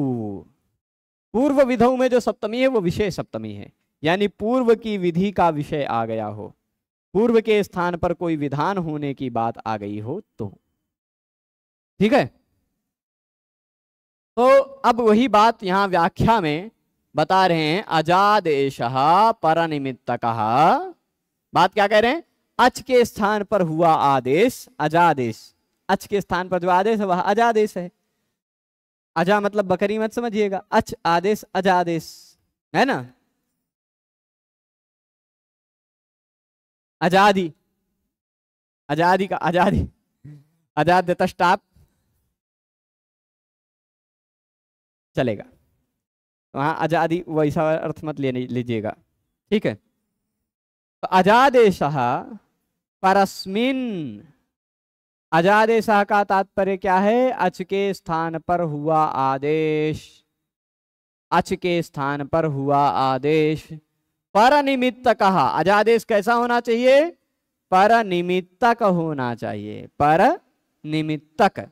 पूर्व विधौ में जो सप्तमी है वो विषय सप्तमी है, यानी पूर्व की विधि का विषय आ गया हो, पूर्व के स्थान पर कोई विधान होने की बात आ गई हो तो, ठीक है। तो अब वही बात यहां व्याख्या में बता रहे हैं। अजादेशः परनिमित्तकः, बात क्या कह रहे हैं? अच के स्थान पर हुआ आदेश अजादेश, अच के स्थान पर जो आदेश है वह अजादेश है। अजा मतलब बकरी मत समझिएगा, अच आदेश अजादेश है ना। आजादी, आजादी का आजादी, आजाद तष्टाप चलेगा, वहां आजादी वैसा अर्थ मत ले लीजिएगा, ठीक है। तो अजादेशः परस्मिन, अजादेशः का तात्पर्य क्या है? अच के स्थान पर हुआ आदेश, अच के स्थान पर हुआ आदेश। परनिमित्तकः, अजादेश कैसा होना चाहिए? परनिमित्तक होना चाहिए, परनिमित्तक,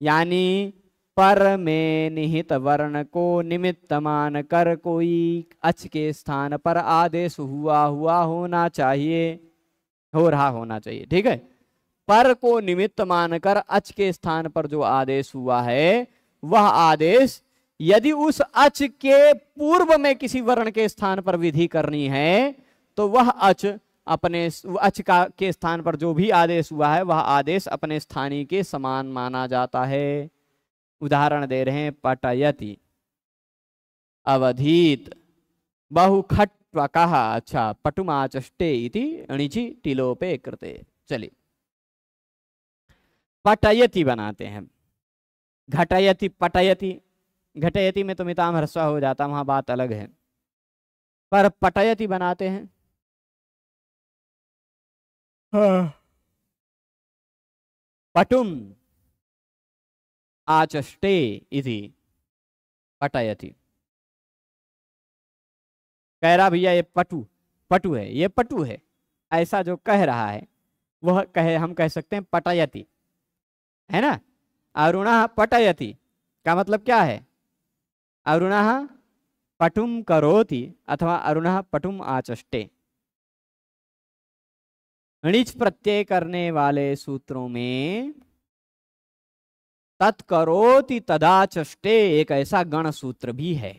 यानी पर में निहित वर्ण को निमित्त मानकर कोई अच के स्थान पर आदेश हुआ होना चाहिए, हो रहा होना चाहिए, ठीक है। पर को निमित्त मानकर अच के स्थान पर जो आदेश हुआ है वह आदेश यदि उस अच के पूर्व में किसी वर्ण के स्थान पर विधि करनी है तो वह अच अपने अच का के स्थान पर जो भी आदेश हुआ है वह आदेश अपने स्थानीय के समान माना जाता है। उदाहरण दे रहे हैं, पटयति, अवधीत, बहुखट्वकः, अच्छा पटुमाचष्टे इति अणिचि टिलोपे कृते। चलिए पटयति बनाते हैं, घटयति पटयति, घटयति में तो मिताम ह्रस्व हो जाता, वहां बात अलग है, पर पटयति बनाते हैं। पटुम आचष्टे इति पटयति। कह रहा भैया ये पटु, पटु है, ये पटु है, ऐसा जो कह रहा है वह कहे, हम कह सकते हैं पटयति, है ना। अरुणः पटयति का मतलब क्या है? अरुणः पटुम करोति अथवा अरुणः पटुम आचष्टे। णिच प्रत्यय करने वाले सूत्रों में तत्करोति तदाचष्टे एक ऐसा गण सूत्र भी है,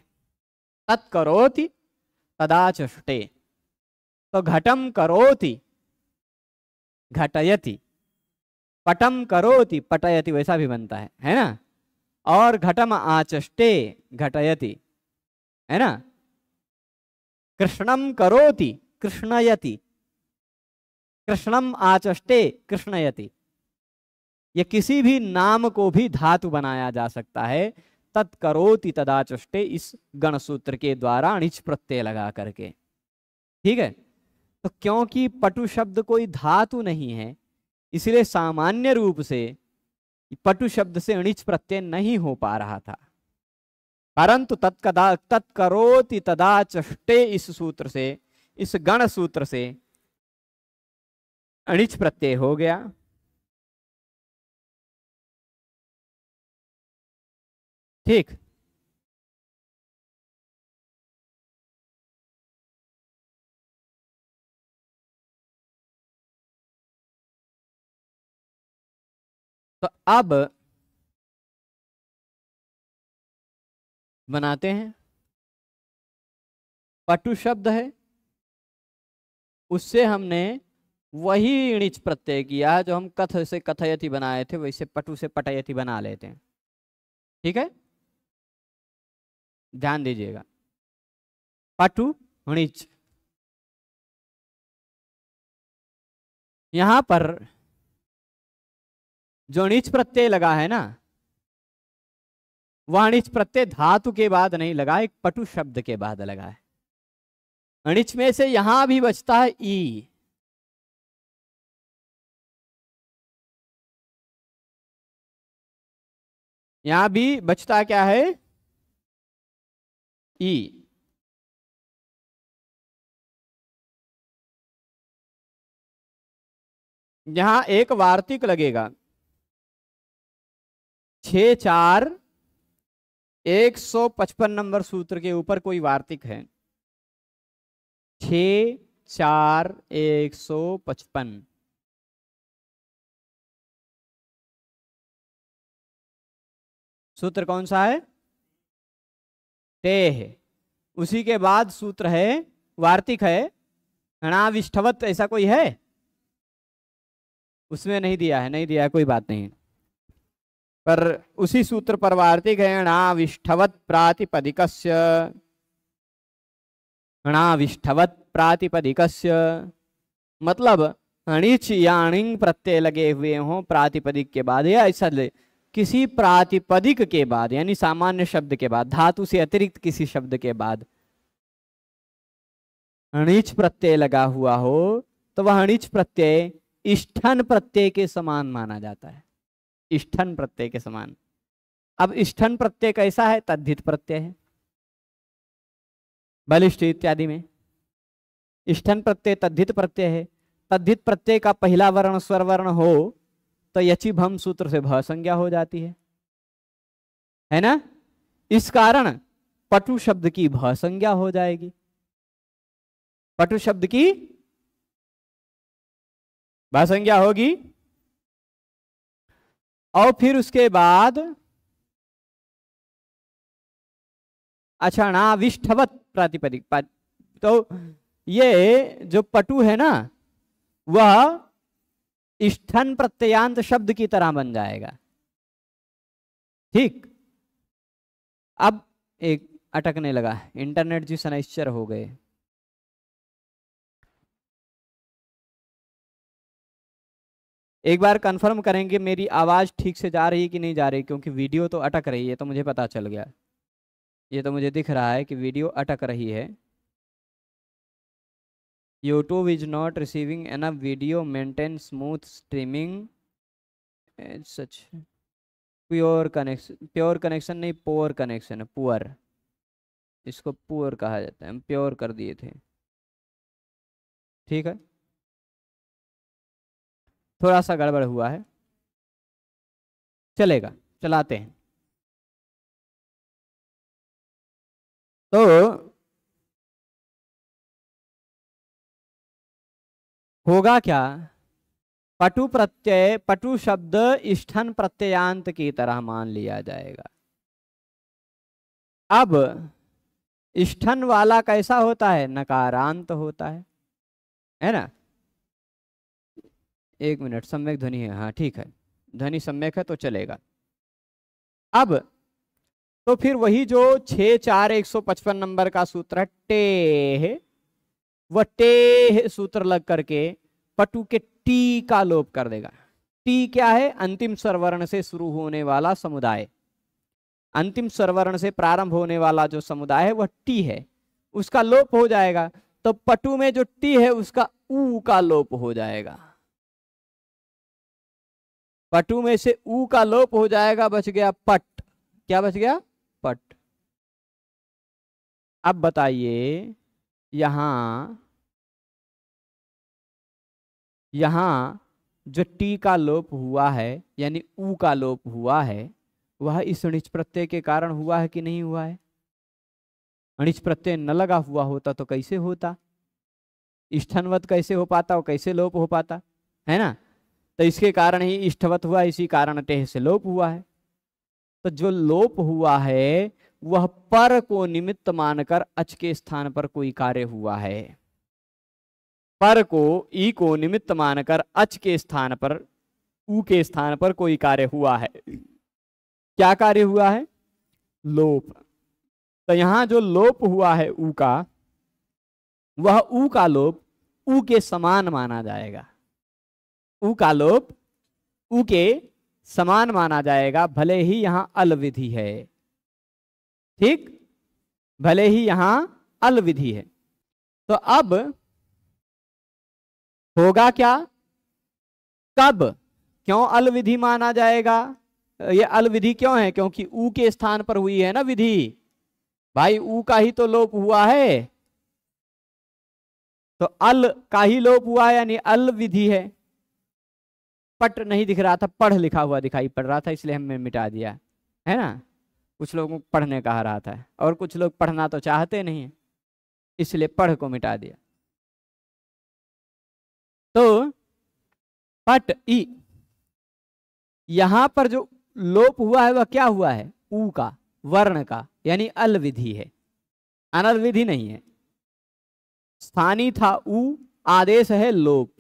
तत्करोति तदाचष्टे। तो घटम करोति घटयति, पटम करोति पटयति, वैसा भी बनता है ना। और घटम आचष्टे घटयति, है ना। कृष्णम करोति कृष्णयति, कृष्णम आचष्टे कृष्णयति। ये किसी भी नाम को भी धातु बनाया जा सकता है, तत्करोति तदा चष्टे, इस गण सूत्र के द्वारा अणिच प्रत्यय लगा करके। ठीक है, तो क्योंकि पटु शब्द कोई धातु नहीं है, इसलिए सामान्य रूप से पटु शब्द से अणिच प्रत्यय नहीं हो पा रहा था, परंतु तत्करोति तदा चष्टे इस सूत्र से, इस गण सूत्र से अणिच प्रत्यय हो गया। ठीक, तो अब बनाते हैं। पटु शब्द है, उससे हमने वही णिच प्रत्यय किया जो हम कथ से कथयति बनाए थे, वैसे पटु से पटयति बना लेते हैं। ठीक है, ध्यान दीजिएगा, पटु णिच। यहां पर जो णिच प्रत्यय लगा है ना, वह णिच प्रत्यय धातु के बाद नहीं लगा, एक पटु शब्द के बाद लगा है। अणिच में से यहां भी बचता है ई, यहां भी बचता क्या है, ई। यहां एक वार्तिक लगेगा, 6-4-155 नंबर सूत्र के ऊपर कोई वार्तिक है, 6-4-155। सूत्र कौन सा है, ते है। उसी के बाद सूत्र है, वार्तिक है, णाविष्ठवत, ऐसा कोई है, उसमें नहीं दिया है, नहीं दिया है, कोई बात नहीं, पर उसी सूत्र पर वार्तिक है, णाविष्ठवत प्रातिपदिकस्य, णाविष्ठवत प्रातिपदिकस्य, मतलब अणिच या अणिंग प्रत्यय लगे हुए हों प्रातिपदिक के बाद, या ऐसा किसी प्रातिपदिक के बाद, यानी सामान्य शब्द के बाद, धातु से अतिरिक्त किसी शब्द के बाद अणिच प्रत्यय लगा हुआ हो, तो वह अणिच प्रत्यय इष्ठन प्रत्यय के समान माना जाता है, इष्ठन प्रत्यय के समान। अब इष्ठन प्रत्यय कैसा है, तद्धित प्रत्यय है, बलिष्ठ इत्यादि में इष्ठन प्रत्यय तद्धित प्रत्यय है। तद्धित प्रत्यय का पहला वर्ण स्वर वर्ण हो तो यचि भम सूत्र से भ संज्ञा हो जाती है ना, इस कारण पटु शब्द की भ संज्ञा हो जाएगी, पटु शब्द की भ संज्ञा होगी। और फिर उसके बाद अच्छा, णाविष्ठवत प्रातिपदिक, तो ये जो पटु है ना, वह इष्ठन प्रत्ययांत शब्द की तरह बन जाएगा। ठीक, अब एक अटकने लगा, इंटरनेट जी शनैश्चर हो गए। एक बार कंफर्म करेंगे मेरी आवाज ठीक से जा रही कि नहीं जा रही, क्योंकि वीडियो तो अटक रही है, तो मुझे पता चल गया, ये तो मुझे दिख रहा है कि वीडियो अटक रही है। YouTube is not receiving enough video, maintain smooth streaming and such. Pure connection नहीं, पोअर कनेक्शन है, पुअर, इसको पुअर कहा जाता है, हम प्योर कर दिए थे। ठीक है, थोड़ा सा गड़बड़ हुआ है, चलेगा, चलाते हैं। तो होगा क्या, पटु प्रत्यय, पटु शब्द इष्ठन प्रत्ययांत की तरह मान लिया जाएगा। अब इष्ठन वाला कैसा होता है, नकारांत होता है ना। एक मिनट, सम्यक ध्वनि है, हाँ ठीक है, ध्वनि सम्यक है तो चलेगा। अब तो फिर वही जो 6-4-155 नंबर का सूत्र है, टे, वह टे सूत्र लग करके पटु के टी का लोप कर देगा। टी क्या है, अंतिम स्वर वर्ण से शुरू होने वाला समुदाय, अंतिम स्वरवर्ण से प्रारंभ होने वाला जो समुदाय है वह टी है, उसका लोप हो जाएगा। तो पटु में जो टी है उसका ऊ का लोप हो जाएगा। पटु में से ऊ का लोप हो जाएगा, बच गया पट। क्या बच गया? पट। अब बताइए यहां जो टी का लोप हुआ है यानी ऊ का लोप हुआ है, वह इस णिच प्रत्यय के कारण हुआ है कि नहीं हुआ है? णिच प्रत्यय न लगा हुआ होता तो कैसे होता? इष्ठनवत कैसे हो पाता और कैसे लोप हो पाता, है ना? तो इसके कारण ही इष्टवत हुआ, इसी कारण टेह से लोप हुआ है। तो जो लोप हुआ है वह पर को निमित्त मानकर अच के स्थान पर कोई कार्य हुआ है। पर को ई को निमित्त मानकर अच के स्थान पर ऊ के स्थान पर कोई कार्य हुआ है। क्या कार्य हुआ है? लोप। तो यहां जो लोप हुआ है ऊ का, वह ऊ का लोप ऊ के समान माना जाएगा। ऊ का लोप ऊ के समान माना जाएगा, भले ही यहां अल विधि है। ठीक, भले ही यहां अल विधि है। तो अब होगा क्या? कब? क्यों अल विधि माना जाएगा? ये अल विधि क्यों है? क्योंकि ऊ के स्थान पर हुई है ना विधि। भाई ऊ का ही तो लोप हुआ है, तो अल का ही लोप हुआ है यानी अल विधि है। पट नहीं दिख रहा था, पढ़ लिखा हुआ दिखाई पड़ रहा था, इसलिए हमने मिटा दिया, है ना? कुछ लोगों को पढ़ने कहा रहा था और कुछ लोग पढ़ना तो चाहते नहीं है, इसलिए पढ़ को मिटा दिया। तो पट ई, यहां पर जो लोप हुआ है वह क्या हुआ है? ऊ का, वर्ण का, यानी अल विधि है, अनल विधि नहीं है। स्थानी था ऊ, आदेश है लोप।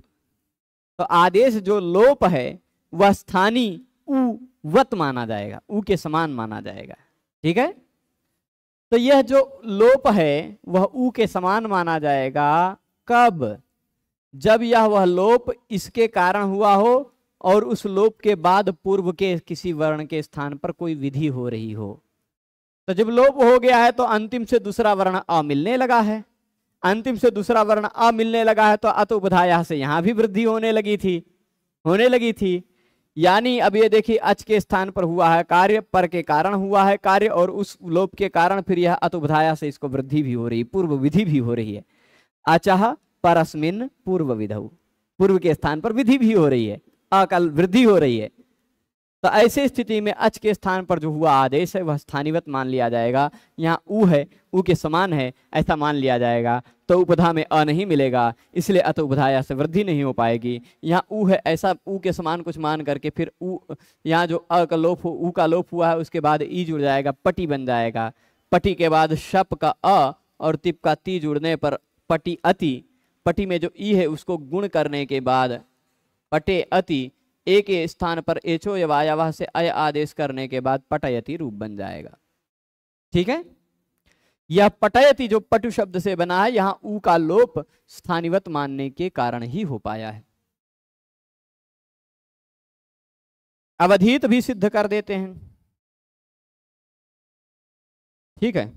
तो आदेश जो लोप है वह स्थानी ऊ वत माना जाएगा, ऊ के समान माना जाएगा। ठीक है, तो यह जो लोप है वह ऊ के समान माना जाएगा। कब? जब यह वह लोप इसके कारण हुआ हो और उस लोप के बाद पूर्व के किसी वर्ण के स्थान पर कोई विधि हो रही हो। तो जब लोप हो गया है तो अंतिम से दूसरा वर्ण अ मिलने लगा है, अंतिम से दूसरा वर्ण अ मिलने लगा है, तो अत उपधाया से यहां भी वृद्धि होने लगी थी। यानी अब ये देखिए अच के स्थान पर हुआ है कार्य, पर के कारण हुआ है कार्य, और उस लोप के कारण फिर यह अत उपधाया से इसको वृद्धि भी हो रही, पूर्व विधि भी हो रही है। अचह परस्मिन पूर्व विधौ, पूर्व के स्थान पर विधि भी हो रही है, अकल वृद्धि हो रही है। तो ऐसे स्थिति में अच के स्थान पर जो हुआ आदेश है वह स्थानीवत मान लिया जाएगा। यहाँ ऊ है, ऊ के समान है, ऐसा मान लिया जाएगा। तो उपधा में अ नहीं मिलेगा, इसलिए अत उपधाया से वृद्धि नहीं हो पाएगी। यहाँ ऊ है, ऐसा ऊ के समान कुछ मान करके फिर ऊ, यहाँ जो अ का लोप हो, ऊ का लोप हुआ है, उसके बाद ई जुड़ जाएगा, पटी बन जाएगा। पटी के बाद शप का अ और तिप का ती जुड़ने पर पटी अति। पटी में जो ई है उसको गुण करने के बाद पटे अति, ए के स्थान पर एचो या वायावाह से अय आदेश करने के बाद पटयति रूप बन जाएगा। ठीक है, यह पटयति जो पटु शब्द से बना है, यहां ऊ का लोप स्थानीवत मानने के कारण ही हो पाया है। अवधित भी सिद्ध कर देते हैं। ठीक है,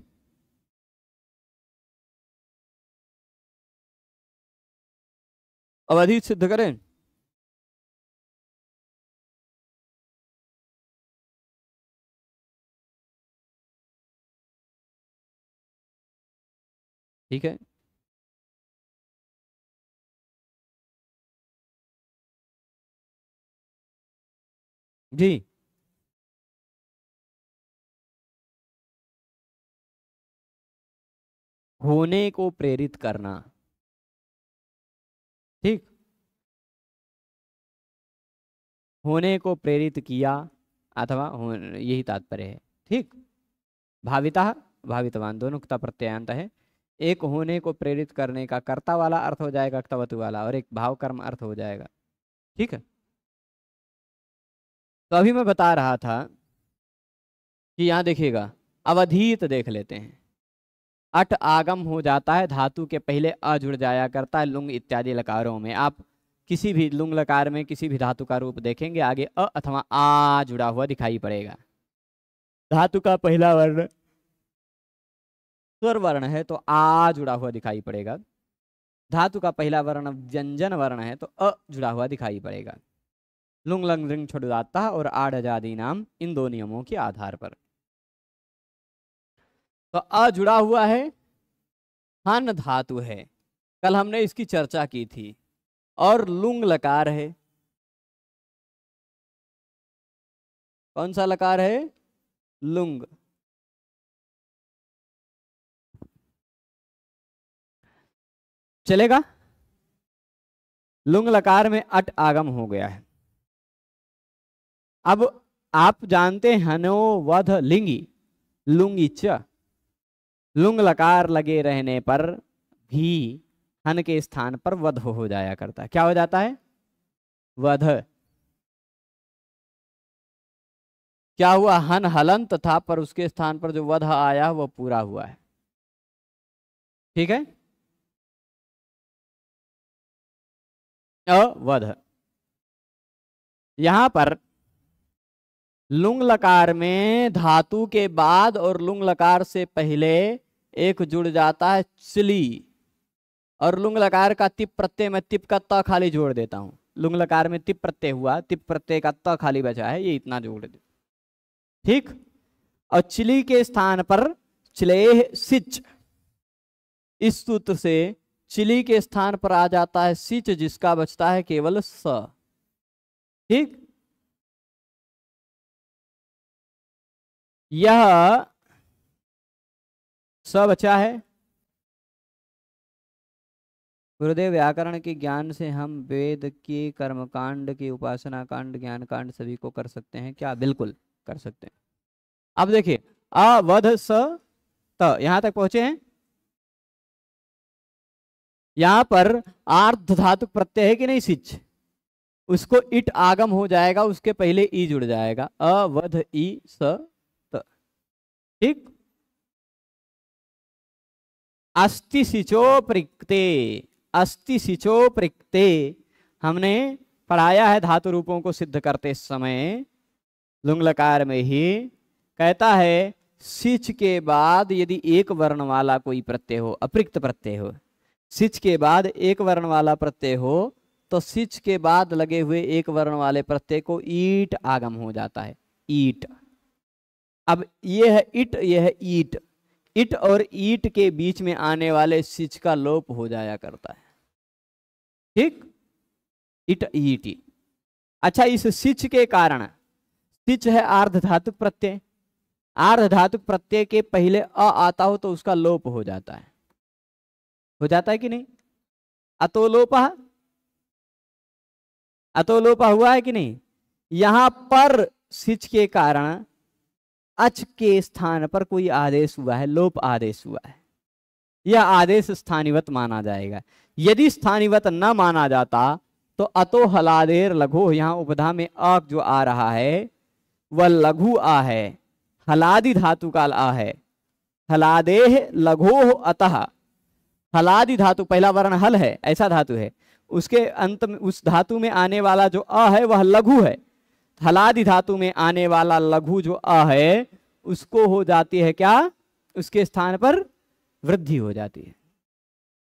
अवधित सिद्ध करें। ठीक है, जी होने को प्रेरित करना। ठीक, होने को प्रेरित किया अथवा यही तात्पर्य है। ठीक, भाविता भावितवान दोनों का प्रत्ययांत है। एक होने को प्रेरित करने का कर्ता वाला अर्थ हो जाएगा क्तवतु वाला, और एक भाव कर्म अर्थ हो जाएगा। ठीक है, तो अभी मैं बता रहा था कि यहां देखिएगा, अवधीत देख लेते हैं। अट आगम हो जाता है, धातु के पहले अ जुड़ जाया करता है लुंग इत्यादि लकारों में। आप किसी भी लुंग लकार में किसी भी धातु का रूप देखेंगे आगे अ अथवा आ जुड़ा हुआ दिखाई पड़ेगा। धातु का पहला वर्ण स्वर वर्ण है तो आ जुड़ा हुआ दिखाई पड़ेगा। धातु का पहला वर्ण व्यंजन वर्ण है तो अ जुड़ा हुआ दिखाई पड़ेगा। लुंग लंग रिंग छुड़ाता और आड़ आजादी नाम, इन दो नियमों के आधार पर। तो अ जुड़ा हुआ है, हन धातु है, कल हमने इसकी चर्चा की थी। और लुंग लकार है। कौन सा लकार है? लुंग। चलेगा? लुंग लकार में अट आगम हो गया है। अब आप जानते हैं हनो वध लिंगी, लुंगी च, लुंग लकार लगे रहने पर भी हन के स्थान पर वध हो जाया करता है। क्या हो जाता है? वध। क्या हुआ? हन हलंत था पर उसके स्थान पर जो वध आया वो पूरा हुआ है। ठीक है? अवध। यहां पर लुंग लकार में धातु के बाद और लुंग लकार से पहले एक जुड़ जाता है चिली, और लुंग लकार का तिप प्रत्यय में तिप का त खाली जोड़ देता हूं। लुंग लकार में तिप प्रत्यय हुआ, तिप प्रत्यय का त खाली बचा है, ये इतना जोड़ दे। ठीक। और चिली के स्थान पर चिलेह सिच, इस सूत्र से चिली के स्थान पर आ जाता है सिच, जिसका बचता है केवल स। ठीक। यह स बचा है। गुरुदेव, व्याकरण के ज्ञान से हम वेद के कर्मकांड के उपासना कांड ज्ञान कांड सभी को कर सकते हैं क्या? बिल्कुल कर सकते हैं। अब देखिए, अवध स त, यहां तक पहुंचे हैं। यहां पर आर्ध धातु प्रत्यय है कि नहीं? सिच, उसको इट आगम हो जाएगा, उसके पहले ई जुड़ जाएगा, अवध ई स त। ठीक। अस्ति सिचो प्रक्ते, अस्ति सिचो प्रक्ते हमने पढ़ाया है धातु रूपों को सिद्ध करते समय लुंग लकार में ही। कहता है सिच के बाद यदि एक वर्ण वाला कोई प्रत्यय हो, अप्रक्त प्रत्यय हो, सिच के बाद एक वर्ण वाला प्रत्यय हो, तो सिच के बाद लगे हुए एक वर्ण वाले प्रत्यय को ईट आगम हो जाता है, ईट। अब ये है इट, ये है ईट। इट और ईट के बीच में आने वाले सिच का लोप हो जाया करता है। ठीक। इट ईट। अच्छा, इस सिच के कारण, सिच है आर्ध धातुक प्रत्यय, आर्ध धातुक प्रत्यय के पहले अ आता हो तो उसका लोप हो जाता है। हो जाता है कि नहीं? अतोलोपा, अतोलोपा हुआ है कि नहीं? यहां पर सिच के कारण अच के स्थान पर कोई आदेश हुआ है, लोप आदेश हुआ है। यह आदेश स्थानिवत माना जाएगा। यदि स्थानिवत न माना जाता तो अतो हलादेर लघु, यहां उपधा में अ जो आ रहा है वह लघु आ है, हलादि धातु का आ है। हलादेह लघो अतः, हलादि धातु पहला वर्ण हल है, ऐसा धातु है, उसके अंत में उस धातु में आने वाला जो अ है वह लघु है। हलादि धातु में आने वाला लघु जो अ है उसको हो जाती है क्या? उसके स्थान पर वृद्धि हो जाती है,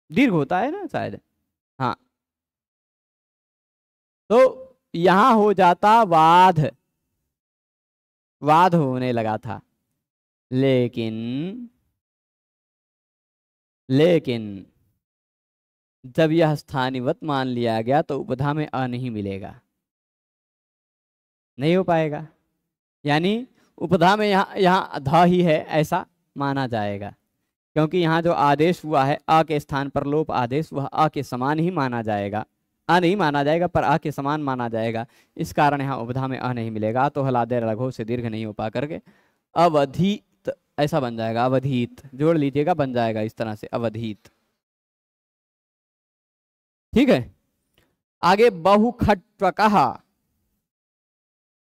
दीर्घ होता है ना शायद। हाँ, तो यहां हो जाता वाध, वाध होने लगा था। लेकिन जब यह स्थानिवत मान लिया गया तो उपधा में अ नहीं मिलेगा, नहीं हो पाएगा। यानी उपधा में यहाँ ध ही है ऐसा माना जाएगा, क्योंकि यहाँ जो आदेश हुआ है अ के स्थान पर लोप आदेश, वह अ के समान ही माना जाएगा। अ नहीं माना जाएगा पर अ के समान माना जाएगा, इस कारण यहाँ उपधा में अ नहीं मिलेगा। तो हलादे लघु से दीर्घ नहीं हो पा करके अवधित ऐसा बन जाएगा, अवधित जोड़ लीजिएगा, बन जाएगा इस तरह से अवधित। ठीक है। आगे बहुखट्वकः,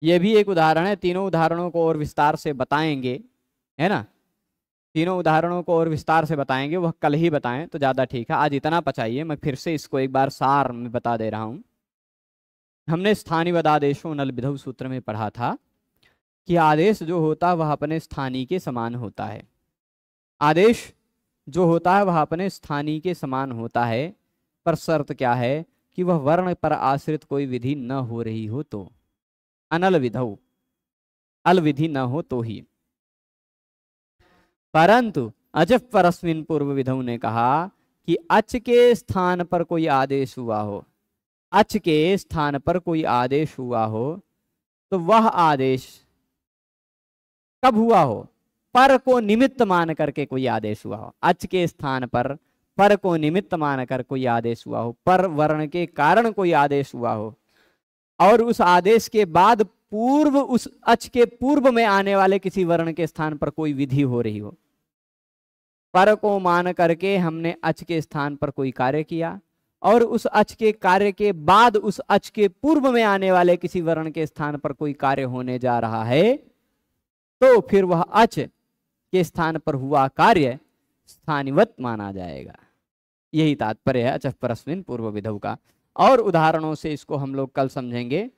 यह भी एक उदाहरण है। तीनों उदाहरणों को और विस्तार से बताएंगे, है ना? तीनों उदाहरणों को और विस्तार से बताएंगे, वह कल ही बताएं तो ज्यादा ठीक है। आज इतना पचाइए, मैं फिर से इसको एक बार सार में बता दे रहा हूं। हमने स्थानिवदादेशो नल विधौ सूत्र में पढ़ा था कि आदेश जो होता है वह अपने स्थानीय के समान होता है। आदेश जो होता है वह अपने स्थानीय के समान होता है, पर शर्त क्या है कि वह वर्ण पर आश्रित कोई विधि न हो रही हो तो। अनल विधौ, अल विधि न हो तो ही। परंतु अजफ परस्मिन पूर्व विधौ ने कहा कि अच के स्थान पर कोई आदेश हुआ हो, अच के स्थान पर कोई आदेश हुआ हो, तो वह आदेश कब हुआ हो? पर को निमित्त मान करके कोई आदेश हुआ हो। अच के स्थान पर को निमित्त मान कर कोई आदेश हुआ हो, पर वर्ण के कारण कोई आदेश हुआ हो, और उस आदेश के बाद पूर्व, उस अच के पूर्व में आने वाले किसी वर्ण के स्थान पर कोई विधि हो रही हो। पर को मान करके हमने अच के स्थान पर कोई कार्य किया, और उस अच के कार्य के बाद उस अच के पूर्व में आने वाले किसी वर्ण के स्थान पर कोई कार्य होने जा रहा है, तो फिर वह अच के स्थान पर हुआ कार्य स्थानिवत माना जाएगा। यही तात्पर्य है अचफ परस्मिन पूर्व विधौ का। और उदाहरणों से इसको हम लोग कल समझेंगे।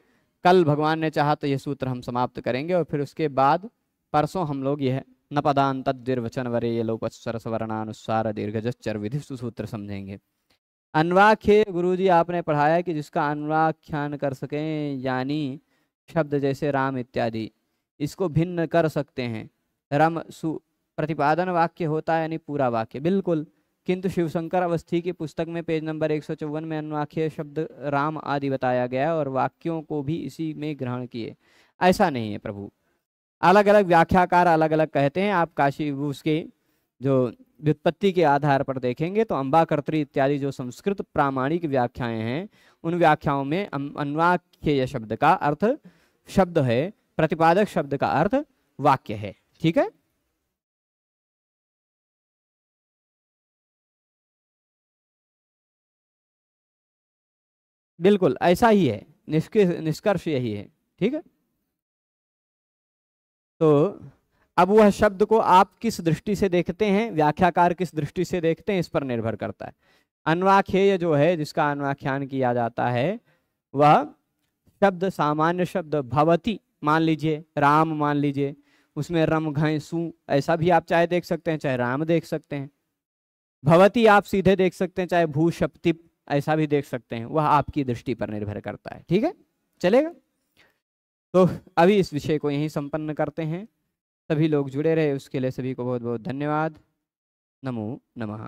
कल भगवान ने चाहा तो यह सूत्र हम समाप्त करेंगे, और फिर उसके बाद परसों हम लोग यह नपदान तद्विर्वचन वरे ये लोक स्वर्णानुसार दीर्घजश्चर विधि सूत्र समझेंगे। अन्वाख्य गुरुजी आपने पढ़ाया कि जिसका अन्वाख्यान कर सकें, यानी शब्द जैसे राम इत्यादि, इसको भिन्न कर सकते हैं। रम सु प्रतिपादन वाक्य होता है, यानी पूरा वाक्य बिल्कुल, किंतु शिवशंकर अवस्थी की पुस्तक में पेज नंबर 154 में अन्वाख्य शब्द राम आदि बताया गया है, और वाक्यों को भी इसी में ग्रहण किए। ऐसा नहीं है प्रभु, अलग अलग व्याख्याकार अलग अलग कहते हैं। आप काशी उसके जो व्युत्पत्ति के आधार पर देखेंगे तो अम्बा कर्तरी इत्यादि जो संस्कृत प्रामाणिक व्याख्याएं हैं, उन व्याख्याओं में अन्वाख्य शब्द का अर्थ शब्द है, प्रतिपादक शब्द का अर्थ वाक्य है। ठीक है, बिल्कुल ऐसा ही है, निष्कर्ष यही है। ठीक है, तो अब वह शब्द को आप किस दृष्टि से देखते हैं, व्याख्याकार किस दृष्टि से देखते हैं, इस पर निर्भर करता है। अन्वाख्येय जो है, जिसका अन्वाख्यान किया जाता है, वह शब्द सामान्य शब्द भवति मान लीजिए, राम मान लीजिए, उसमें रम घय सु ऐसा भी आप चाहे देख सकते हैं, चाहे राम देख सकते हैं। भवति आप सीधे देख सकते हैं, चाहे भू शप्तिप ऐसा भी देख सकते हैं, वह आपकी दृष्टि पर निर्भर करता है। ठीक है, चलेगा। तो अभी इस विषय को यहीं संपन्न करते हैं। सभी लोग जुड़े रहे उसके लिए सभी को बहुत बहुत धन्यवाद। नमो नमः।